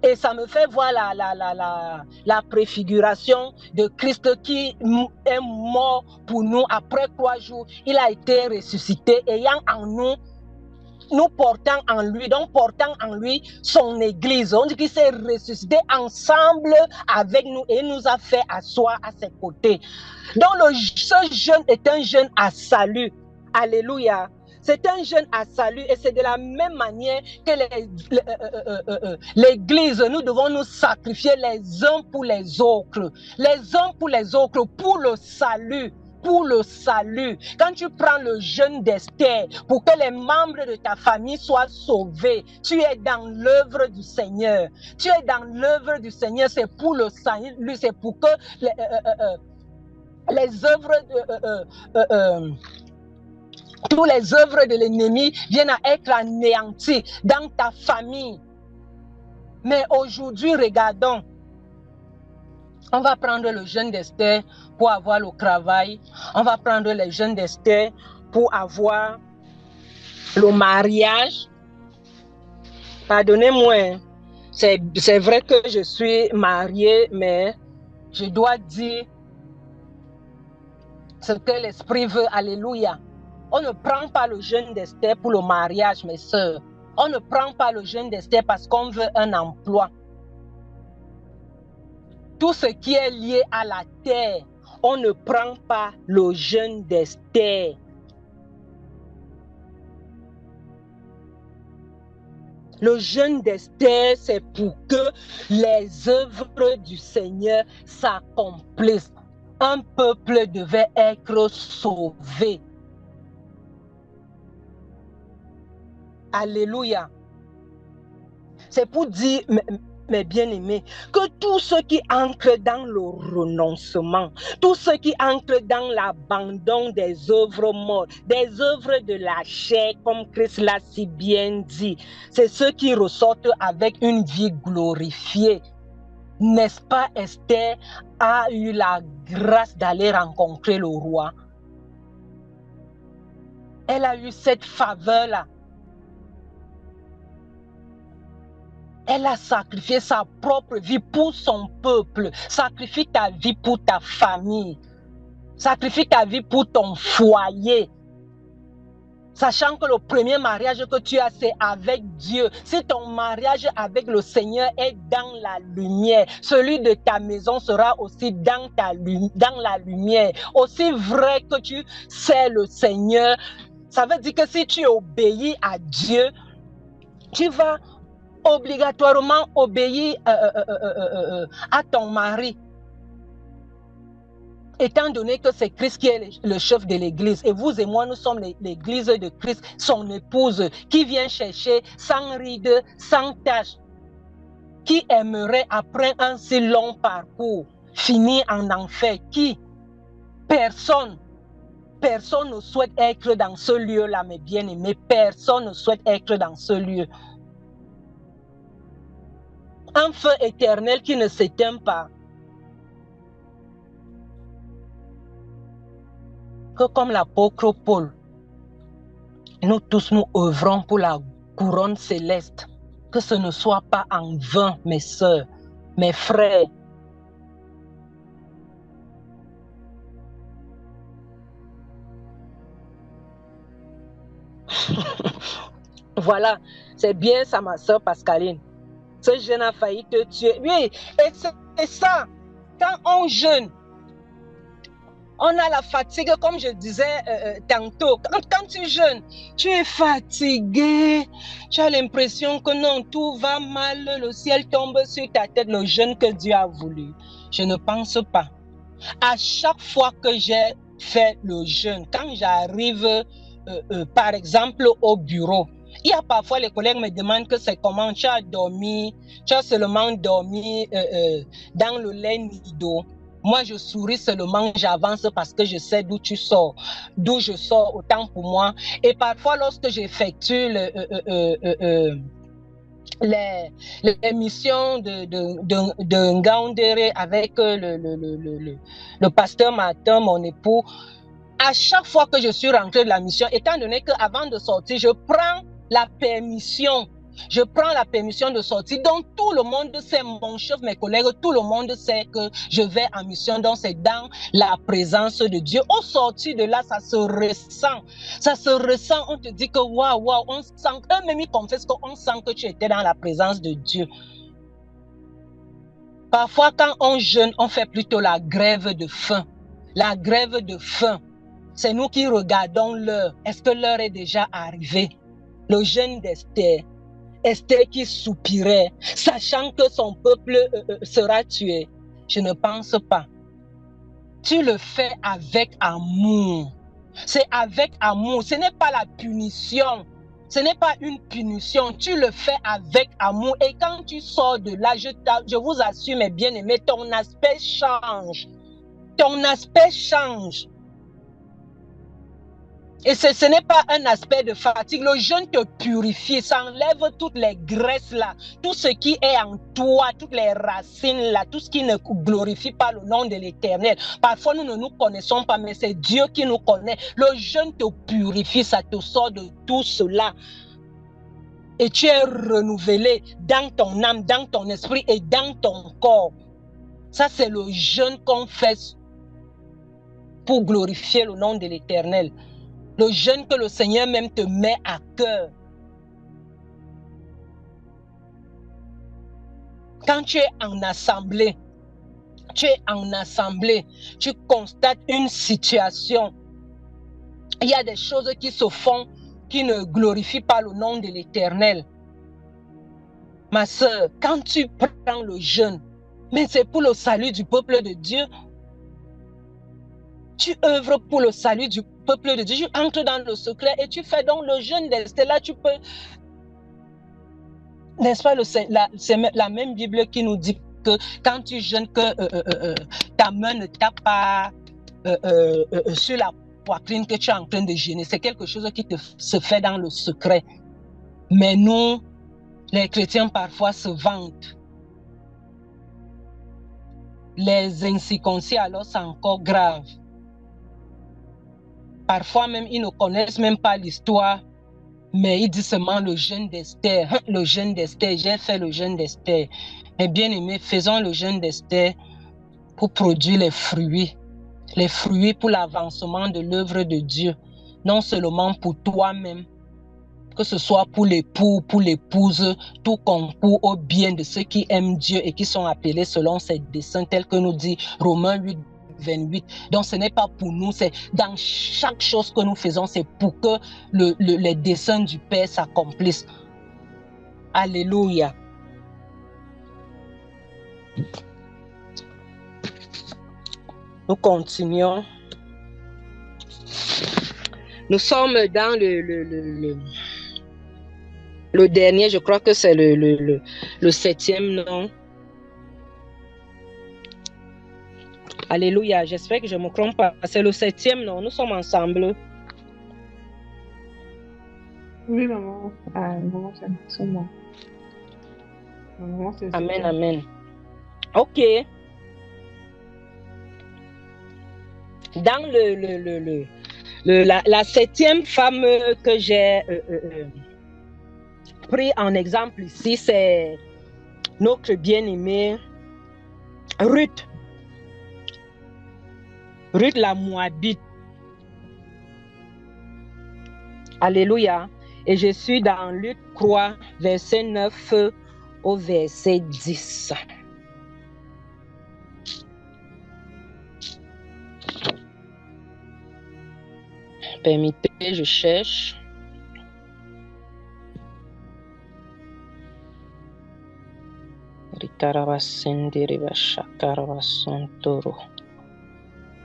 Et ça me fait voir la préfiguration de Christ qui est mort pour nous après 3 jours. Il a été ressuscité, ayant en nous portant en lui, donc portant en lui son église. On dit qu'il s'est ressuscité ensemble avec nous et nous a fait asseoir à ses côtés. Donc ce jeûne est un jeûne à salut. Alléluia. C'est un jeûne à salut et c'est de la même manière que l'Église, nous devons nous sacrifier les uns pour les autres. Les uns pour les autres, pour le salut. Pour le salut. Quand tu prends le jeûne d'Esther pour que les membres de ta famille soient sauvés, tu es dans l'œuvre du Seigneur. Tu es dans l'œuvre du Seigneur, c'est pour le salut, c'est pour que les œuvres toutes les œuvres de l'ennemi viennent à être anéanties dans ta famille. Mais aujourd'hui, regardons. On va prendre le jeûne d'Esther pour avoir le travail. On va prendre le jeûne d'Esther pour avoir le mariage. Pardonnez-moi, c'est vrai que je suis mariée, mais je dois dire ce que l'Esprit veut. Alléluia. On ne prend pas le jeûne d'Esther pour le mariage, mes sœurs. On ne prend pas le jeûne d'Esther parce qu'on veut un emploi. Tout ce qui est lié à la terre, on ne prend pas le jeûne d'Esther. Le jeûne d'Esther, c'est pour que les œuvres du Seigneur s'accomplissent. Un peuple devait être sauvé. Alléluia. C'est pour dire, mes bien-aimés, que tous ceux qui entrent dans le renoncement, tous ceux qui entrent dans l'abandon des œuvres mortes, des œuvres de la chair, comme Christ l'a si bien dit, c'est ceux qui ressortent avec une vie glorifiée. N'est-ce pas, Esther a eu la grâce d'aller rencontrer le roi? Elle a eu cette faveur-là. Elle a sacrifié sa propre vie pour son peuple. Sacrifie ta vie pour ta famille. Sacrifie ta vie pour ton foyer. Sachant que le premier mariage que tu as, c'est avec Dieu. Si ton mariage avec le Seigneur est dans la lumière, celui de ta maison sera aussi dans la lumière. Aussi vrai que tu sais le Seigneur, ça veut dire que si tu obéis à Dieu, tu vas obligatoirement obéir à ton mari. Étant donné que c'est Christ qui est le chef de l'église, et vous et moi, nous sommes l'église de Christ, son épouse, qui vient chercher sans ride, sans tache, qui aimerait après un si long parcours finir en enfer, qui personne ne souhaite être dans ce lieu-là, mes bien-aimés, personne ne souhaite être dans ce lieu. Un feu éternel qui ne s'éteint pas. Que comme l'apôtre Paul, nous tous nous œuvrons pour la couronne céleste. Que ce ne soit pas en vain, mes sœurs, mes frères. Voilà, c'est bien ça, ma sœur Pascaline. Ce jeûne a failli te tuer. Oui, et c'est ça. Quand on jeûne, on a la fatigue, comme je disais tantôt. Quand tu jeûnes, tu es fatigué. Tu as l'impression que non, tout va mal. Le ciel tombe sur ta tête. Le jeûne que Dieu a voulu. Je ne pense pas. À chaque fois que j'ai fait le jeûne, quand j'arrive, par exemple, au bureau, il y a parfois les collègues me demandent que c'est comment tu as dormi. Tu as seulement dormi dans le lait nido. Moi, je souris seulement, j'avance parce que je sais d'où tu sors, d'où je sors, autant pour moi. Et parfois, lorsque j'effectue l'émission de Ngaoundéré avec le pasteur Martin, mon époux, à chaque fois que je suis rentrée de la mission, étant donné qu'avant de sortir, je prends la permission de sortir. Donc, tout le monde sait, mon chef, mes collègues, tout le monde sait que je vais en mission. Donc, c'est dans la présence de Dieu. Au sortir de là, ça se ressent. Ça se ressent. On te dit que waouh, on sent, eux-mêmes ils confessent qu'on sent que tu étais dans la présence de Dieu. Parfois, quand on jeûne, on fait plutôt la grève de faim. La grève de faim. C'est nous qui regardons l'heure. Est-ce que l'heure est déjà arrivée? Le jeûne d'Esther. Esther qui soupirait, sachant que son peuple sera tué. Je ne pense pas. Tu le fais avec amour. C'est avec amour. Ce n'est pas la punition. Ce n'est pas une punition. Tu le fais avec amour. Et quand tu sors de là, je vous assure, mes bien-aimés, ton aspect change. Ton aspect change. Et ce n'est pas un aspect de fatigue. Le jeûne te purifie, ça enlève toutes les graisses là, tout ce qui est en toi, toutes les racines là, tout ce qui ne glorifie pas le nom de l'Éternel. Parfois, nous ne nous connaissons pas, mais c'est Dieu qui nous connaît. Le jeûne te purifie, ça te sort de tout cela. Et tu es renouvelé dans ton âme, dans ton esprit et dans ton corps. Ça, c'est le jeûne qu'on fait pour glorifier le nom de l'Éternel. Le jeûne que le Seigneur même te met à cœur. Quand tu es en assemblée, tu constates une situation. Il y a des choses qui se font qui ne glorifient pas le nom de l'Éternel. Ma sœur, quand tu prends le jeûne, mais c'est pour le salut du peuple de Dieu. Tu œuvres pour le salut du peuple de Dieu. Tu entres dans le secret et tu fais donc le jeûne d'Esther. Là, tu peux... N'est-ce pas, c'est la même Bible qui nous dit que quand tu jeûnes, que ta main ne tape pas sur la poitrine que tu es en train de jeûner. C'est quelque chose qui se fait dans le secret. Mais nous, les chrétiens, parfois se vantent. Les incirconcis, alors c'est encore grave. Parfois même, ils ne connaissent même pas l'histoire Mais il dit seulement le jeûne d'Esther. Le jeûne d'Esther, j'ai fait le jeûne d'Esther. Mais bien aimé, faisons le jeûne d'Esther pour produire les fruits pour l'avancement de l'œuvre de Dieu, non seulement pour toi-même, que ce soit pour l'époux, pour l'épouse, tout concourt au bien de ceux qui aiment Dieu et qui sont appelés selon ses desseins, tels que nous dit Romains 8, 28. Donc ce n'est pas pour nous, c'est dans chaque chose que nous faisons, c'est pour que les desseins du Père s'accomplissent. Alléluia. Nous continuons. Nous sommes dans le dernier, je crois que c'est le 7e, non? Alléluia, j'espère que je ne me trompe pas. C'est le 7e, non? Nous sommes ensemble. Oui, maman. Ah, maman, c'est moi. Maman, c'est amen, amen. Ok. Dans la 7e femme que j'ai pris en exemple ici, c'est notre bien-aimée Ruth. Ruth la Moabite. Alléluia. Et je suis dans Luc 3, verset 9 au verset 10. Permettez, je cherche.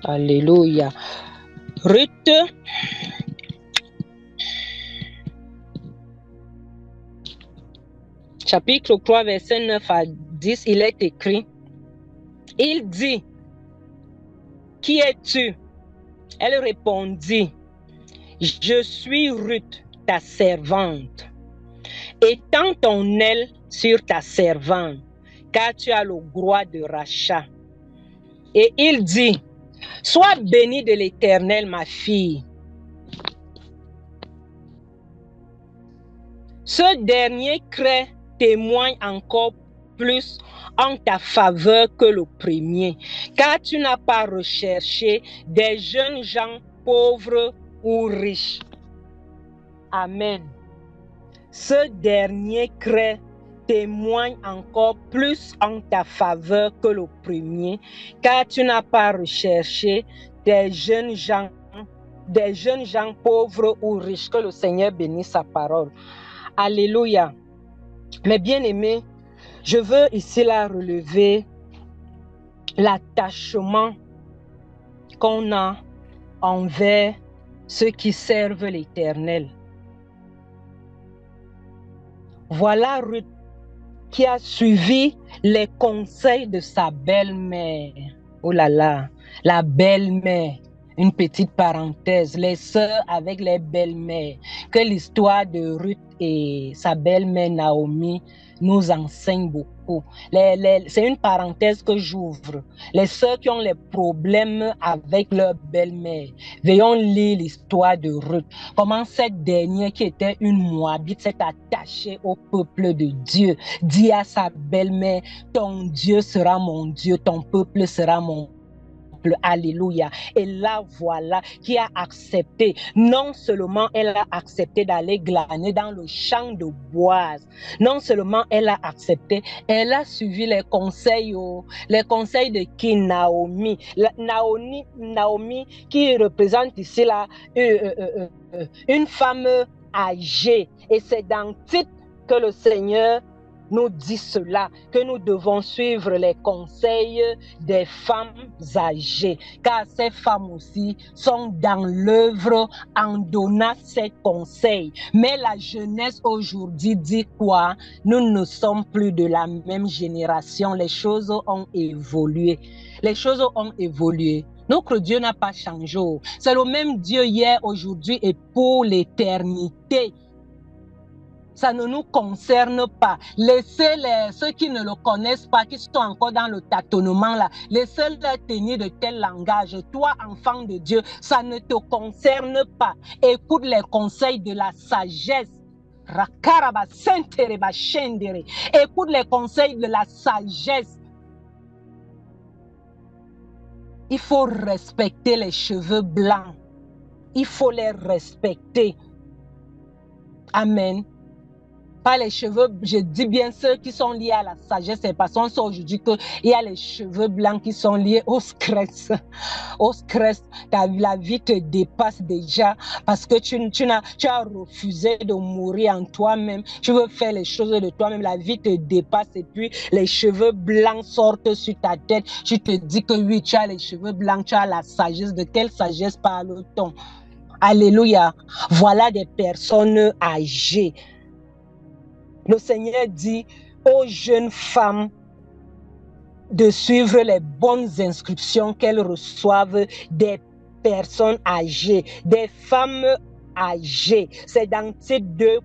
Alléluia. Ruth, chapitre 3, verset 9 à 10, il est écrit, il dit, qui es-tu? Elle répondit, je suis Ruth, ta servante. Étends ton aile sur ta servante, car tu as le droit de rachat. Et il dit, sois bénie de l'Éternel, ma fille. Ce dernier craint témoigne encore plus en ta faveur que le premier, car tu n'as pas recherché des jeunes gens pauvres ou riches. Amen. Ce dernier craint témoigne encore plus en ta faveur que le premier, car tu n'as pas recherché des jeunes gens pauvres ou riches. Que le Seigneur bénisse sa parole. Alléluia. Mes bien-aimés, je veux ici là relever l'attachement qu'on a envers ceux qui servent l'Éternel. Voilà Ruth qui a suivi les conseils de sa belle-mère. Oh là là, la belle-mère. Une petite parenthèse, les sœurs avec les belles-mères. Que l'histoire de Ruth et sa belle-mère Naomi nous enseigne beaucoup. C'est une parenthèse que j'ouvre. Les sœurs qui ont les problèmes avec leur belle-mère. Veillons lire l'histoire de Ruth. Comment cette dernière qui était une Moabite s'est attachée au peuple de Dieu. Dit à sa belle-mère, ton Dieu sera mon Dieu, ton peuple sera mon peuple. Alléluia. Et là, voilà, qui a accepté, non seulement elle a accepté d'aller glaner dans le champ de Boaz, non seulement elle a accepté, elle a suivi les conseils de qui? Naomi. Naomi qui représente ici là, une femme âgée. Et c'est dans Tite que le Seigneur nous dit cela, que nous devons suivre les conseils des femmes âgées, car ces femmes aussi sont dans l'œuvre en donnant ces conseils. Mais la jeunesse aujourd'hui dit quoi? Nous ne sommes plus de la même génération, les choses ont évolué. Les choses ont évolué. Notre Dieu n'a pas changé. C'est le même Dieu hier, aujourd'hui et pour l'éternité. ça ne nous concerne pas. Laissez ceux qui ne le connaissent pas, qui sont encore dans le tâtonnement là, laissez-les tenir de tel langage. Toi, enfant de Dieu, ça ne te concerne pas. Écoute les conseils de la sagesse. Écoute les conseils de la sagesse. Il faut respecter les cheveux blancs. Il faut les respecter. Amen. Pas les cheveux, je dis bien ceux qui sont liés à la sagesse, c'est parce qu'on sait aujourd'hui qu'il y a les cheveux blancs qui sont liés au stress. Au stress, la vie te dépasse déjà parce que tu as refusé de mourir en toi-même. Tu veux faire les choses de toi-même, la vie te dépasse et puis les cheveux blancs sortent sur ta tête. Tu te dis que oui, tu as les cheveux blancs, tu as la sagesse. De quelle sagesse parle-t-on? Alléluia. Voilà des personnes âgées. Le Seigneur dit aux jeunes femmes de suivre les bonnes instructions qu'elles reçoivent des personnes âgées, des femmes âgées. C'est dans Tite 2,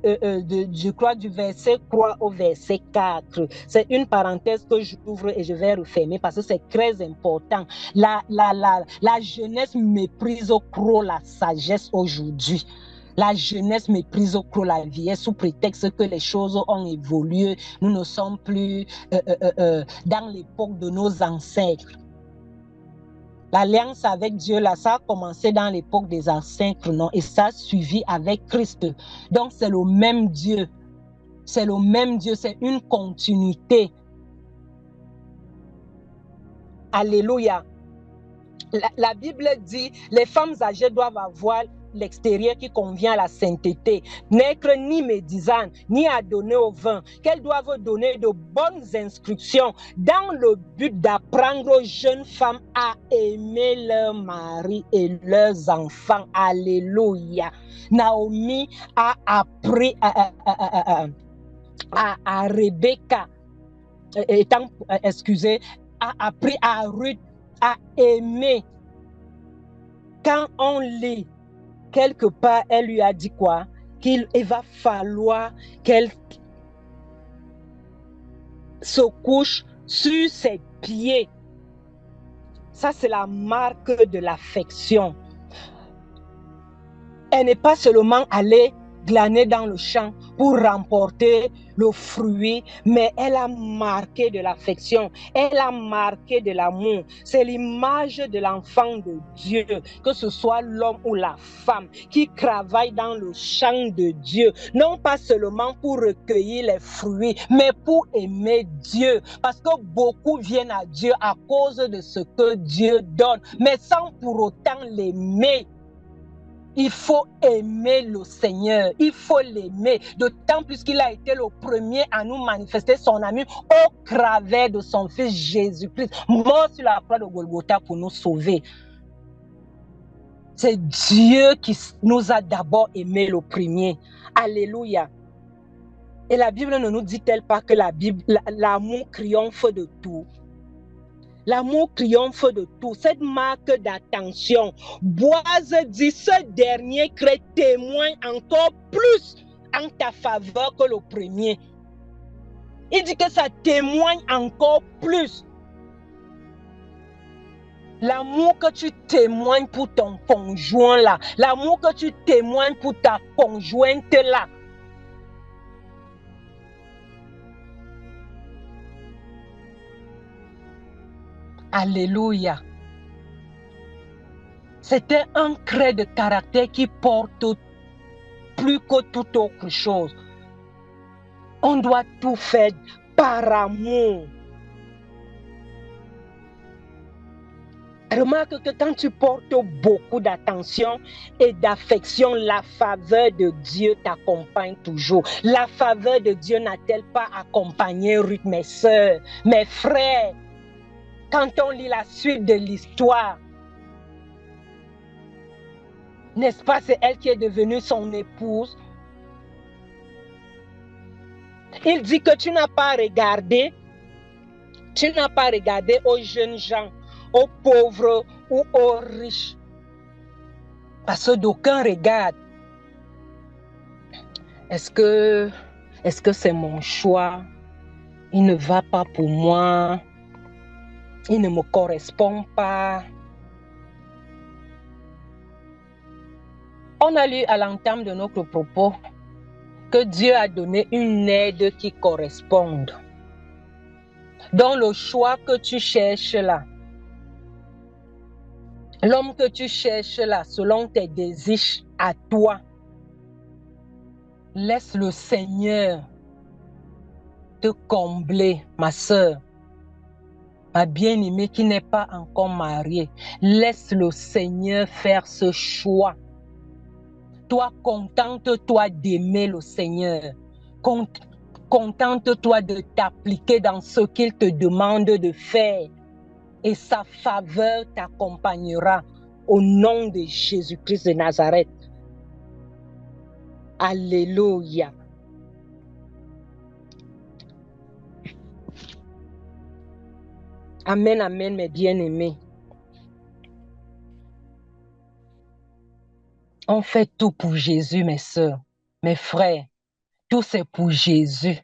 je crois du verset 3 au verset 4. C'est une parenthèse que j'ouvre et je vais refermer parce que c'est très important. La jeunesse méprise au gros la sagesse aujourd'hui. La jeunesse méprise au gros la vieillesse sous prétexte que les choses ont évolué. Nous ne sommes plus dans l'époque de nos ancêtres. L'alliance avec Dieu, là, ça a commencé dans l'époque des ancêtres, non? Et ça a suivi avec Christ. Donc, c'est le même Dieu. C'est le même Dieu, c'est une continuité. Alléluia. La Bible dit, les femmes âgées doivent avoir l'extérieur qui convient à la sainteté, n'être ni médisantes, ni à donner au vin, qu'elles doivent donner de bonnes instructions dans le but d'apprendre aux jeunes femmes à aimer leur mari et leurs enfants. Alléluia. Naomi a appris à Rebecca, a appris à Ruth à aimer. Quand on lit quelque part, elle lui a dit quoi? Qu'il va falloir qu'elle se couche sur ses pieds. Ça, c'est la marque de l'affection. Elle n'est pas seulement allée glaner dans le champ pour remporter le fruit, mais elle a marqué de l'affection, elle a marqué de l'amour. C'est l'image de l'enfant de Dieu, que ce soit l'homme ou la femme qui travaille dans le champ de Dieu, non pas seulement pour recueillir les fruits, mais pour aimer Dieu, parce que beaucoup viennent à Dieu à cause de ce que Dieu donne, mais sans pour autant l'aimer. Il faut aimer le Seigneur, il faut l'aimer, d'autant plus qu'il a été le premier à nous manifester son amour au travers de son Fils Jésus-Christ, mort sur la croix de Golgotha pour nous sauver. C'est Dieu qui nous a d'abord aimé le premier. Alléluia. Et la Bible ne nous dit-elle pas que l'amour triomphe de tout? L'amour triomphe de tout. Cette marque d'attention, Boaz dit, ce dernier crée témoigne encore plus en ta faveur que le premier. Il dit que ça témoigne encore plus. L'amour que tu témoignes pour ton conjoint là, l'amour que tu témoignes pour ta conjointe là. Alléluia. C'était un trait de caractère qui porte plus que toute autre chose. On doit tout faire par amour. Remarque que quand tu portes beaucoup d'attention et d'affection, la faveur de Dieu t'accompagne toujours. La faveur de Dieu n'a-t-elle pas accompagné Ruth, mes sœurs, mes frères? Quand on lit la suite de l'histoire, n'est-ce pas, c'est elle qui est devenue son épouse. Il dit que tu n'as pas regardé aux jeunes gens, aux pauvres ou aux riches. Parce que d'aucuns regardent. Est-ce que c'est mon choix? Il ne va pas pour moi. Il ne me correspond pas. On a lu à l'entame de notre propos que Dieu a donné une aide qui corresponde. Dans le choix que tu cherches là, l'homme que tu cherches là, selon tes désirs à toi, laisse le Seigneur te combler, ma soeur, ma bien-aimée qui n'est pas encore mariée. Laisse le Seigneur faire ce choix. Toi, contente-toi d'aimer le Seigneur. Contente-toi de t'appliquer dans ce qu'il te demande de faire. Et sa faveur t'accompagnera au nom de Jésus-Christ de Nazareth. Alléluia. Amen, amen, mes bien-aimés. On fait tout pour Jésus, mes sœurs, mes frères. Tout c'est pour Jésus.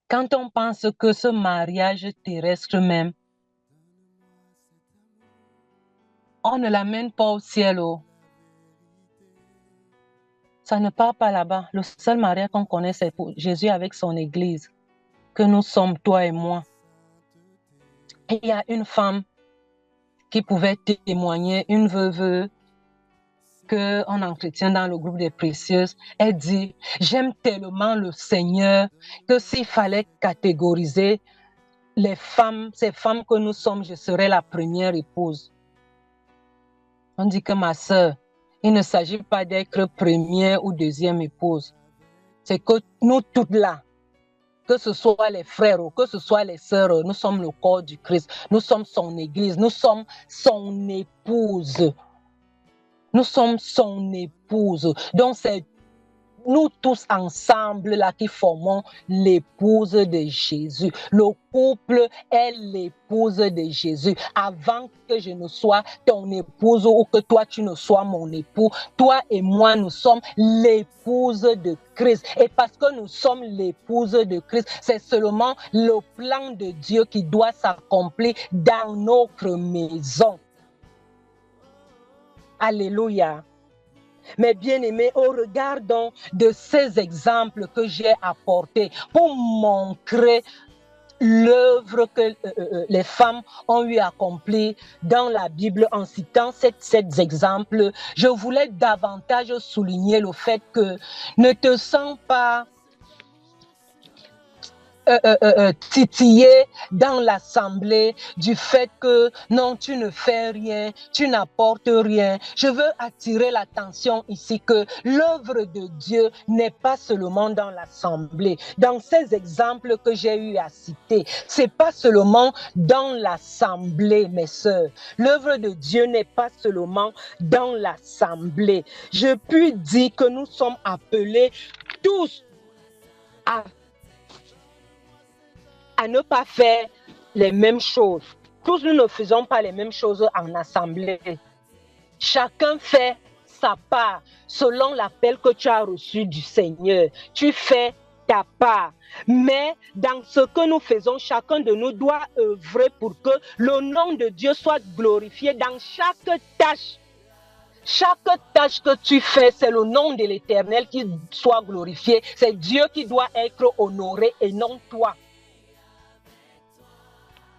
Quand on pense que ce mariage terrestre même, on ne l'amène pas au ciel. Ça ne part pas là-bas. Le seul mariage qu'on connaît, c'est pour Jésus avec son Église, que nous sommes, toi et moi. Et il y a une femme qui pouvait témoigner, une veuve qu'on entretient dans le groupe des précieuses. Elle dit, j'aime tellement le Seigneur que s'il fallait catégoriser les femmes, ces femmes que nous sommes, je serais la première épouse. On dit que ma sœur, il ne s'agit pas d'être première ou deuxième épouse. C'est que nous toutes là, que ce soit les frères ou que ce soit les sœurs, nous sommes le corps du Christ. Nous sommes son Église, nous sommes son épouse. Nous sommes son épouse. Donc c'est nous tous ensemble là qui formons l'épouse de Jésus. Le couple est l'épouse de Jésus. Avant que je ne sois ton épouse ou que toi tu ne sois mon époux, toi et moi nous sommes l'épouse de Christ. Et parce que nous sommes l'épouse de Christ, c'est seulement le plan de Dieu qui doit s'accomplir dans notre maison. Alléluia. Mais bien-aimés, au regard donc de ces exemples que j'ai apportés pour montrer l'œuvre que les femmes ont eu accomplie dans la Bible en citant ces exemples, je voulais davantage souligner le fait que ne te sens pas titillé dans l'assemblée du fait que non, tu ne fais rien, tu n'apportes rien. Je veux attirer l'attention ici que l'œuvre de Dieu n'est pas seulement dans l'assemblée. Dans ces exemples que j'ai eu à citer, c'est pas seulement dans l'assemblée, mes sœurs. L'œuvre de Dieu n'est pas seulement dans l'assemblée. Je puis dire que nous sommes appelés tous à ne pas faire les mêmes choses. Tous nous ne faisons pas les mêmes choses en assemblée. Chacun fait sa part selon l'appel que tu as reçu du Seigneur. Tu fais ta part. Mais dans ce que nous faisons, chacun de nous doit œuvrer pour que le nom de Dieu soit glorifié dans chaque tâche. Chaque tâche que tu fais, c'est le nom de l'Éternel qui soit glorifié. C'est Dieu qui doit être honoré et non toi.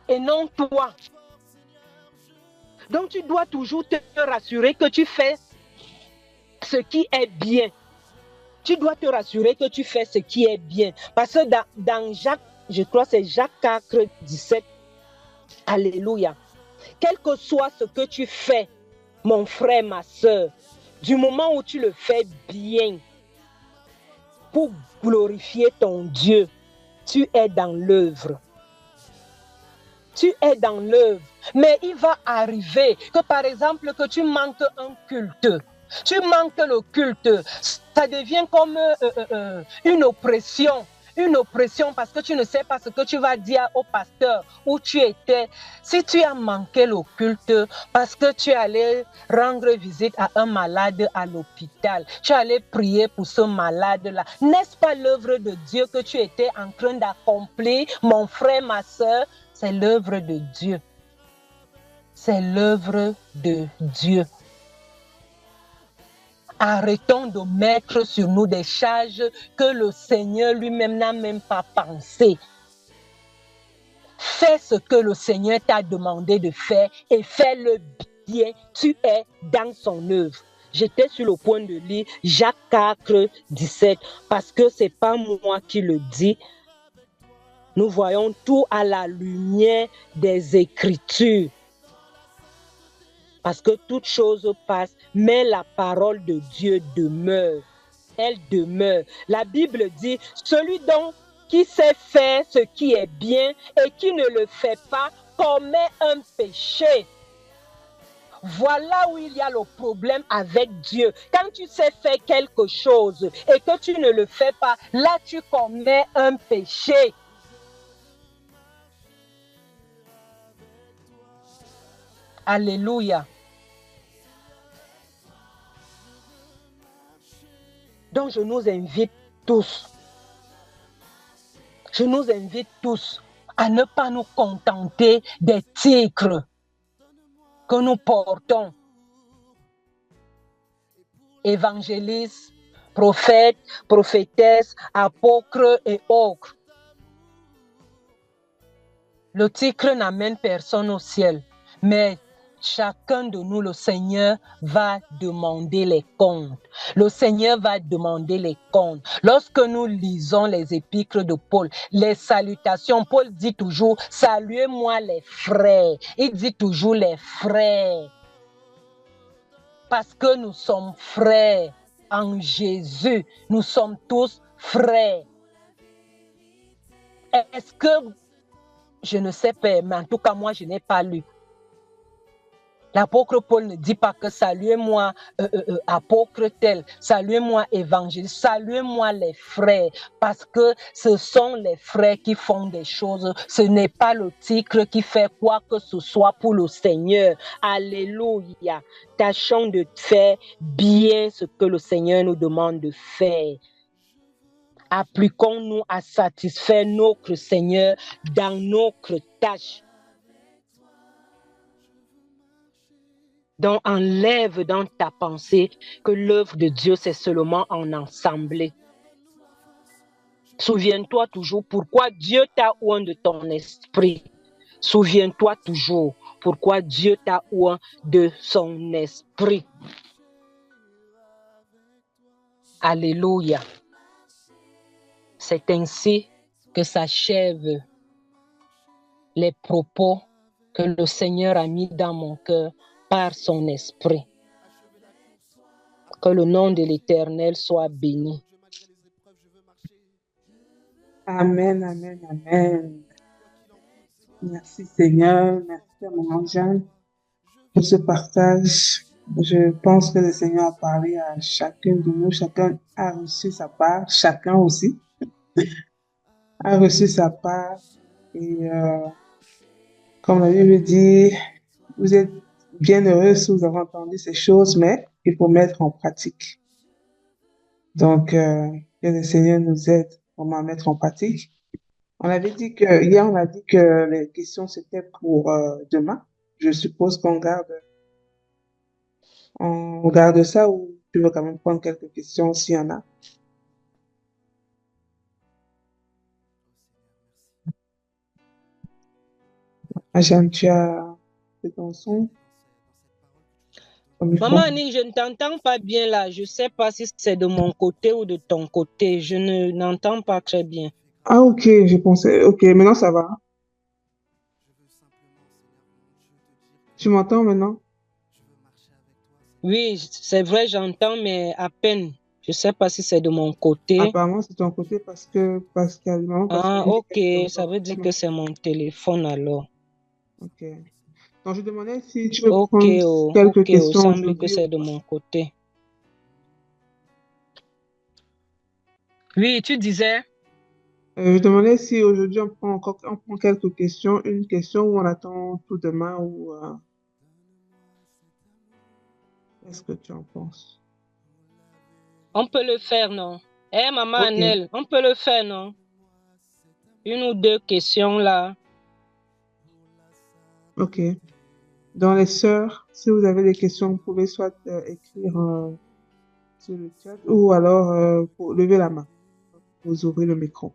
Et non toi. Donc tu dois toujours te rassurer que tu fais ce qui est bien. Tu dois te rassurer que tu fais ce qui est bien. Parce que dans Jacques, je crois c'est Jacques 4, 17, alléluia. Quel que soit ce que tu fais, mon frère, ma soeur, du moment où tu le fais bien, pour glorifier ton Dieu, tu es dans l'œuvre. Tu es dans l'œuvre. Mais il va arriver que, par exemple, que tu manques un culte. Tu manques le culte. Ça devient comme une oppression, une oppression parce que tu ne sais pas ce que tu vas dire au pasteur où tu étais. Si tu as manqué le culte parce que tu allais rendre visite à un malade à l'hôpital, tu allais prier pour ce malade-là, n'est-ce pas l'œuvre de Dieu que tu étais en train d'accomplir, mon frère, ma soeur? C'est l'œuvre de Dieu. C'est l'œuvre de Dieu. Arrêtons de mettre sur nous des charges que le Seigneur lui-même n'a même pas pensé. Fais ce que le Seigneur t'a demandé de faire et fais-le bien. Tu es dans son œuvre. J'étais sur le point de lire Jacques 4, 17 parce que ce n'est pas moi qui le dis. Nous voyons tout à la lumière des Écritures. Parce que toute chose passe, mais la parole de Dieu demeure. Elle demeure. La Bible dit, celui donc qui sait faire ce qui est bien et qui ne le fait pas commet un péché. Voilà où il y a le problème avec Dieu. Quand tu sais faire quelque chose et que tu ne le fais pas, là tu commets un péché. Alléluia. Donc je nous invite tous à ne pas nous contenter des titres que nous portons. Évangélistes, prophètes, prophétesses, apôtres et autres. Le titre n'amène personne au ciel, mais chacun de nous, le Seigneur va demander les comptes. Le Seigneur va demander les comptes. Lorsque nous lisons les épîtres de Paul, les salutations, Paul dit toujours, saluez-moi les frères. Il dit toujours les frères. Parce que nous sommes frères en Jésus. Nous sommes tous frères. Est-ce que, je ne sais pas, mais en tout cas, moi, je n'ai pas lu. L'apôtre Paul ne dit pas que saluez-moi apôtre tel, saluez-moi évangéliste, saluez-moi les frères, parce que ce sont les frères qui font des choses. Ce n'est pas le titre qui fait quoi que ce soit pour le Seigneur. Alléluia. Tâchons de faire bien ce que le Seigneur nous demande de faire. Appliquons-nous à satisfaire notre Seigneur dans notre tâche. Donc, enlève dans ta pensée que l'œuvre de Dieu, c'est seulement en assemblée. Souviens-toi toujours pourquoi Dieu t'a oint de ton esprit. Souviens-toi toujours pourquoi Dieu t'a oint de son esprit. Alléluia. C'est ainsi que s'achèvent les propos que le Seigneur a mis dans mon cœur par son esprit. Que le nom de l'Éternel soit béni. Amen, amen, amen. Merci Seigneur, merci mon ange pour ce partage. Je pense que le Seigneur a parlé à chacun de nous, chacun a reçu sa part, chacun aussi a reçu sa part. Et comme la Bible dit, vous êtes bien heureux si vous avez entendu ces choses, mais il faut mettre en pratique. Donc, que le Seigneur nous aide vraiment à mettre en pratique. On avait dit que, hier, on a dit que les questions c'était pour demain. Je suppose qu'on garde ça ou tu veux quand même prendre quelques questions s'il y en a. Jeanne, tu as fait ton son? Maman Annie, je ne t'entends pas bien là. Je ne sais pas si c'est de mon côté ou de ton côté. Je n'entends pas très bien. Ah, ok, je pensais. Ok, maintenant ça va. Tu m'entends maintenant? Oui, c'est vrai, j'entends, mais à peine. Je ne sais pas si c'est de mon côté. Apparemment, c'est ton côté parce que Ah, ok, ça veut dire que c'est mon téléphone alors. Ok. Donc, je demandais si tu veux prendre quelques il questions semble que aujourd'hui. c'est de mon côté. Oui, tu disais? Je demandais si aujourd'hui on prend quelques questions, une question ou on attend tout demain ou qu'est-ce que tu en penses? On peut le faire, non? Eh, maman Ok, Annelle, on peut le faire, non? Une ou deux questions là. ok. Dans les sœurs, si vous avez des questions, vous pouvez soit écrire sur le chat ou alors pour lever la main. Vous ouvrez le micro.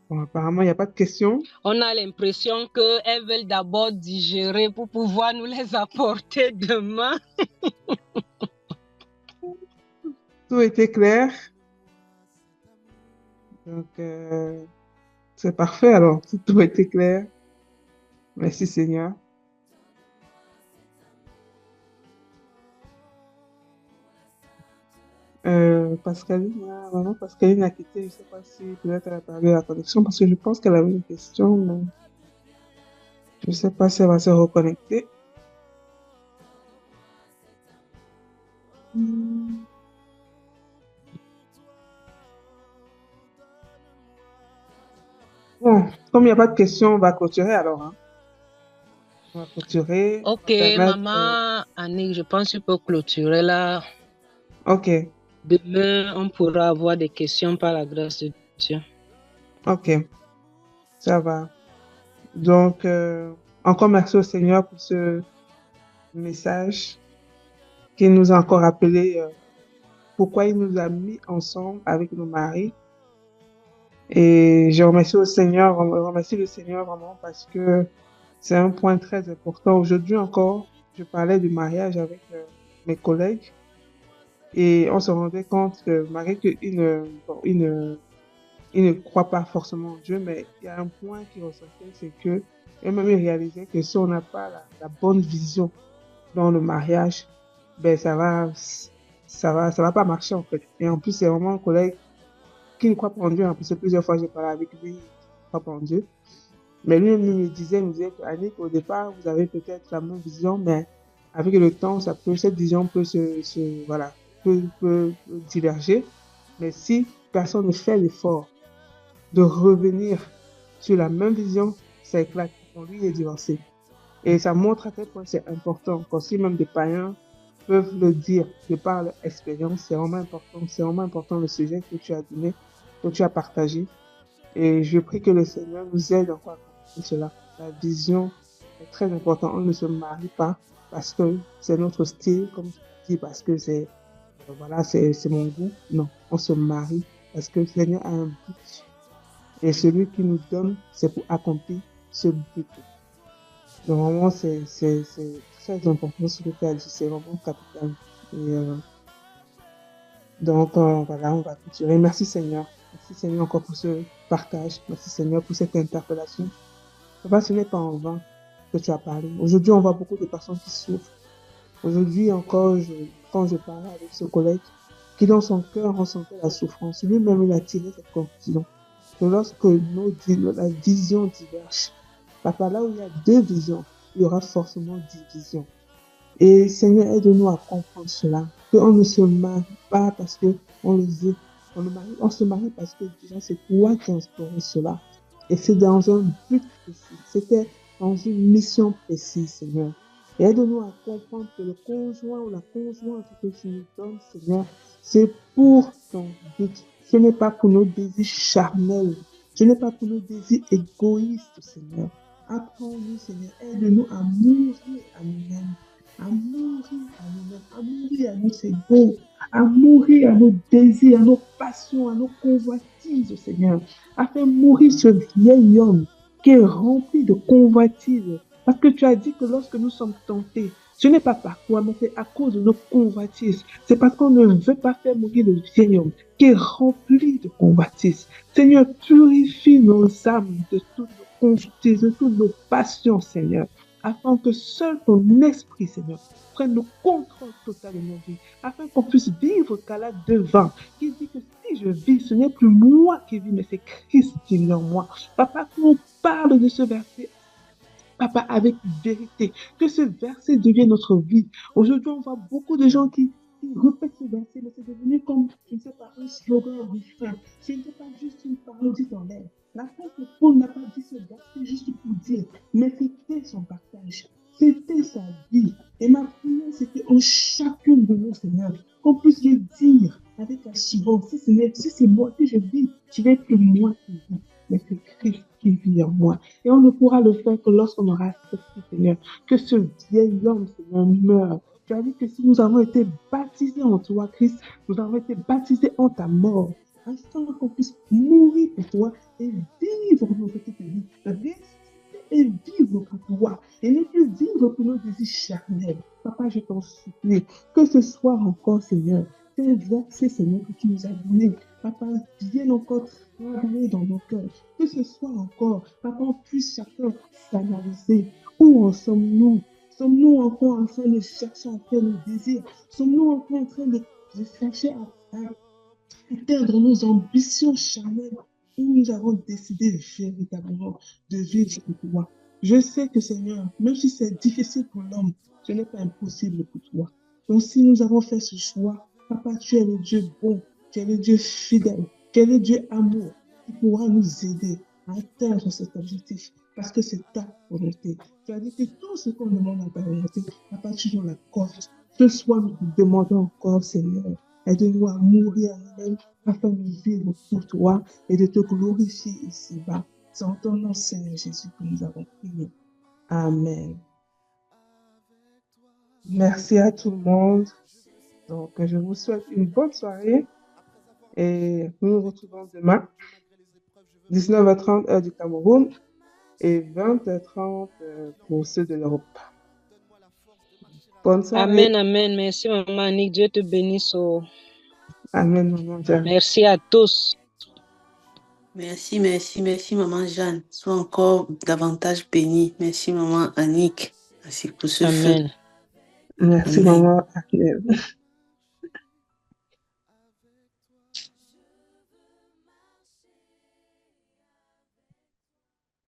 Bon, apparemment, il n'y a pas de questions. On a l'impression qu'elles veulent d'abord digérer pour pouvoir nous les apporter demain. Tout était clair. Donc, c'est parfait alors. Si tout était clair. Merci Seigneur. Pascaline a quitté. Je ne sais pas si peut-être elle a perdu la connexion parce que je pense qu'elle avait une question, mais je ne sais pas si elle va se reconnecter. Bon, comme il n'y a pas de questions, on va clôturer alors, hein. On va clôturer. On Ok, va permettre, maman Annick, je pense que tu peux clôturer là. ok, Demain, on pourra avoir des questions par la grâce de Dieu. ok, ça va. Donc, encore merci au Seigneur pour ce message qui nous a encore rappelé pourquoi il nous a mis ensemble avec nos maris. Et je remercie le Seigneur vraiment parce que c'est un point très important. Aujourd'hui encore, je parlais du mariage avec mes collègues et on se rendait compte que malgré qu'ils ne croient pas forcément en Dieu, mais il y a un point qui ressortait, c'est que eux-mêmes ils réalisaient que si on n'a pas la bonne vision dans le mariage, ben ça va pas marcher en fait. Et en plus, c'est vraiment un collègue qui ne croit pas en Dieu. En plus, plusieurs fois, j'ai parlé avec lui, il ne croit pas en Dieu. Mais lui, il me disait qu'Annick, au départ, vous avez peut-être la même vision, mais avec le temps, cette vision peut voilà, peut diverger. Mais si personne ne fait l'effort de revenir sur la même vision, ça éclate. Donc, lui, il est divorcé. Et ça montre à quel point c'est important. Quand si même des païens peuvent le dire de par leur expérience, c'est vraiment important. C'est vraiment important le sujet que tu as donné, que tu as partagé. Et je prie que le Seigneur nous aide encore à comprendre cela. La vision est très importante. On ne se marie pas parce que c'est notre style, comme tu dis, parce que voilà, c'est mon goût. Non, on se marie parce que le Seigneur a un but. Et celui qui nous donne, c'est pour accomplir ce but. Donc, vraiment, c'est très important ce que tu as dit. C'est vraiment capital. Et, donc, voilà, on va clôturer. Merci Seigneur. Merci Seigneur encore pour ce partage. Merci Seigneur pour cette interpellation. Papa, ce n'est pas en vain que tu as parlé. Aujourd'hui, on voit beaucoup de personnes qui souffrent. Aujourd'hui encore, quand je parlais avec ce collègue qui dans son cœur ressentait la souffrance, lui-même il a tiré cette conclusion. Que lorsque la vision diverge, papa, là où il y a deux visions, il y aura forcément division. Et Seigneur, aide-nous à comprendre cela. Qu'on ne se marie pas parce que on le veut. On se marie parce que déjà c'est toi qui as instauré cela. Et c'est dans un but précis. C'était dans une mission précise, Seigneur. Et aide-nous à comprendre que le conjoint ou la conjointe que tu nous donnes, Seigneur, c'est pour ton but. Ce n'est pas pour nos désirs charnels. Ce n'est pas pour nos désirs égoïstes, Seigneur. Apprends-nous, Seigneur. Aide-nous à mourir à nous-mêmes, à mourir à nous-mêmes, à mourir à nos égos, à mourir à nos désirs, à nos passions, à nos convoitises, Seigneur, à faire mourir ce vieil homme qui est rempli de convoitises. Parce que tu as dit que lorsque nous sommes tentés, ce n'est pas par toi, mais c'est à cause de nos convoitises. C'est parce qu'on ne veut pas faire mourir le vieil homme qui est rempli de convoitises. Seigneur, purifie nos âmes de toutes nos convoitises, de toutes nos passions, Seigneur. afin que seul ton esprit, Seigneur, prenne le contrôle total de nos vies, afin qu'on puisse vivre Galates 2:20, qui dit que si je vis, ce n'est plus moi qui vis, mais c'est Christ qui vit en moi. Papa, qu'on parle de ce verset, Papa, avec vérité, que ce verset devienne notre vie. Aujourd'hui, on voit beaucoup de gens qui répètent ce verset, mais c'est devenu comme, je ne sais pas, un slogan refrain. Ce n'est pas juste une parole dite en l'air. L'apôtre Paul n'a pas dit ce verset juste pour dire, mais c'était son partage. C'était sa vie. Et ma prière, c'était en chacune de nous, Seigneur, qu'on puisse le dire avec assurance. Si c'est moi que je vis, ce n'est plus moi qui vis, mais c'est Christ qui vit en moi. Et on ne pourra le faire que lorsqu'on aura accepté, Seigneur, que ce vieil homme, Seigneur, meure. Tu as dit que si nous avons été baptisés en toi, Christ, nous avons été baptisés en ta mort, afin qu'on puisse mourir pour toi et vivre notre petite vie, ressusciter et vivre pour toi, et ne plus vivre pour nos désirs charnels. Papa, je t'en supplie, que ce soir encore, Seigneur, ces versets, Seigneur, que tu nous as donnés, Papa, viennent encore travailler dans nos cœurs. Que ce soit encore, Papa, on puisse chacun s'analyser. Où en sommes-nous? Sommes-nous encore en train de chercher à faire nos désirs? Sommes-nous encore en train de chercher à atteindre nos ambitions charnelles où nous avons décidé véritablement de vivre pour toi? Je sais que, Seigneur, même si c'est difficile pour l'homme, ce n'est pas impossible pour toi. Donc, si nous avons fait ce choix, Papa, tu es le Dieu bon, tu es le Dieu fidèle, tu es le Dieu amour qui pourra nous aider à atteindre cet objectif parce que c'est ta volonté. Tu as dit que tout ce qu'on demande à ta volonté, Papa, tu nous l'accordes. Ce soir, nous te demandons encore, Seigneur, aide-nous à mourir à nous-mêmes afin de vivre pour toi et de te glorifier ici-bas. C'est en ton nom, Seigneur Jésus, que nous avons prié. Amen. Merci à tout le monde. Donc, je vous souhaite une bonne soirée et nous nous retrouvons demain, 19h30 heure du Cameroun et 20h30 pour ceux de l'Europe. Bonne soirée. Amen, amen. Merci, maman Annick. Dieu te bénisse. Amen, maman Jeanne. Merci à tous. Merci, maman Jeanne. Sois encore davantage bénie. Merci, maman Annick. Merci pour ce feu. Amen. Merci, Amen. maman Agnès.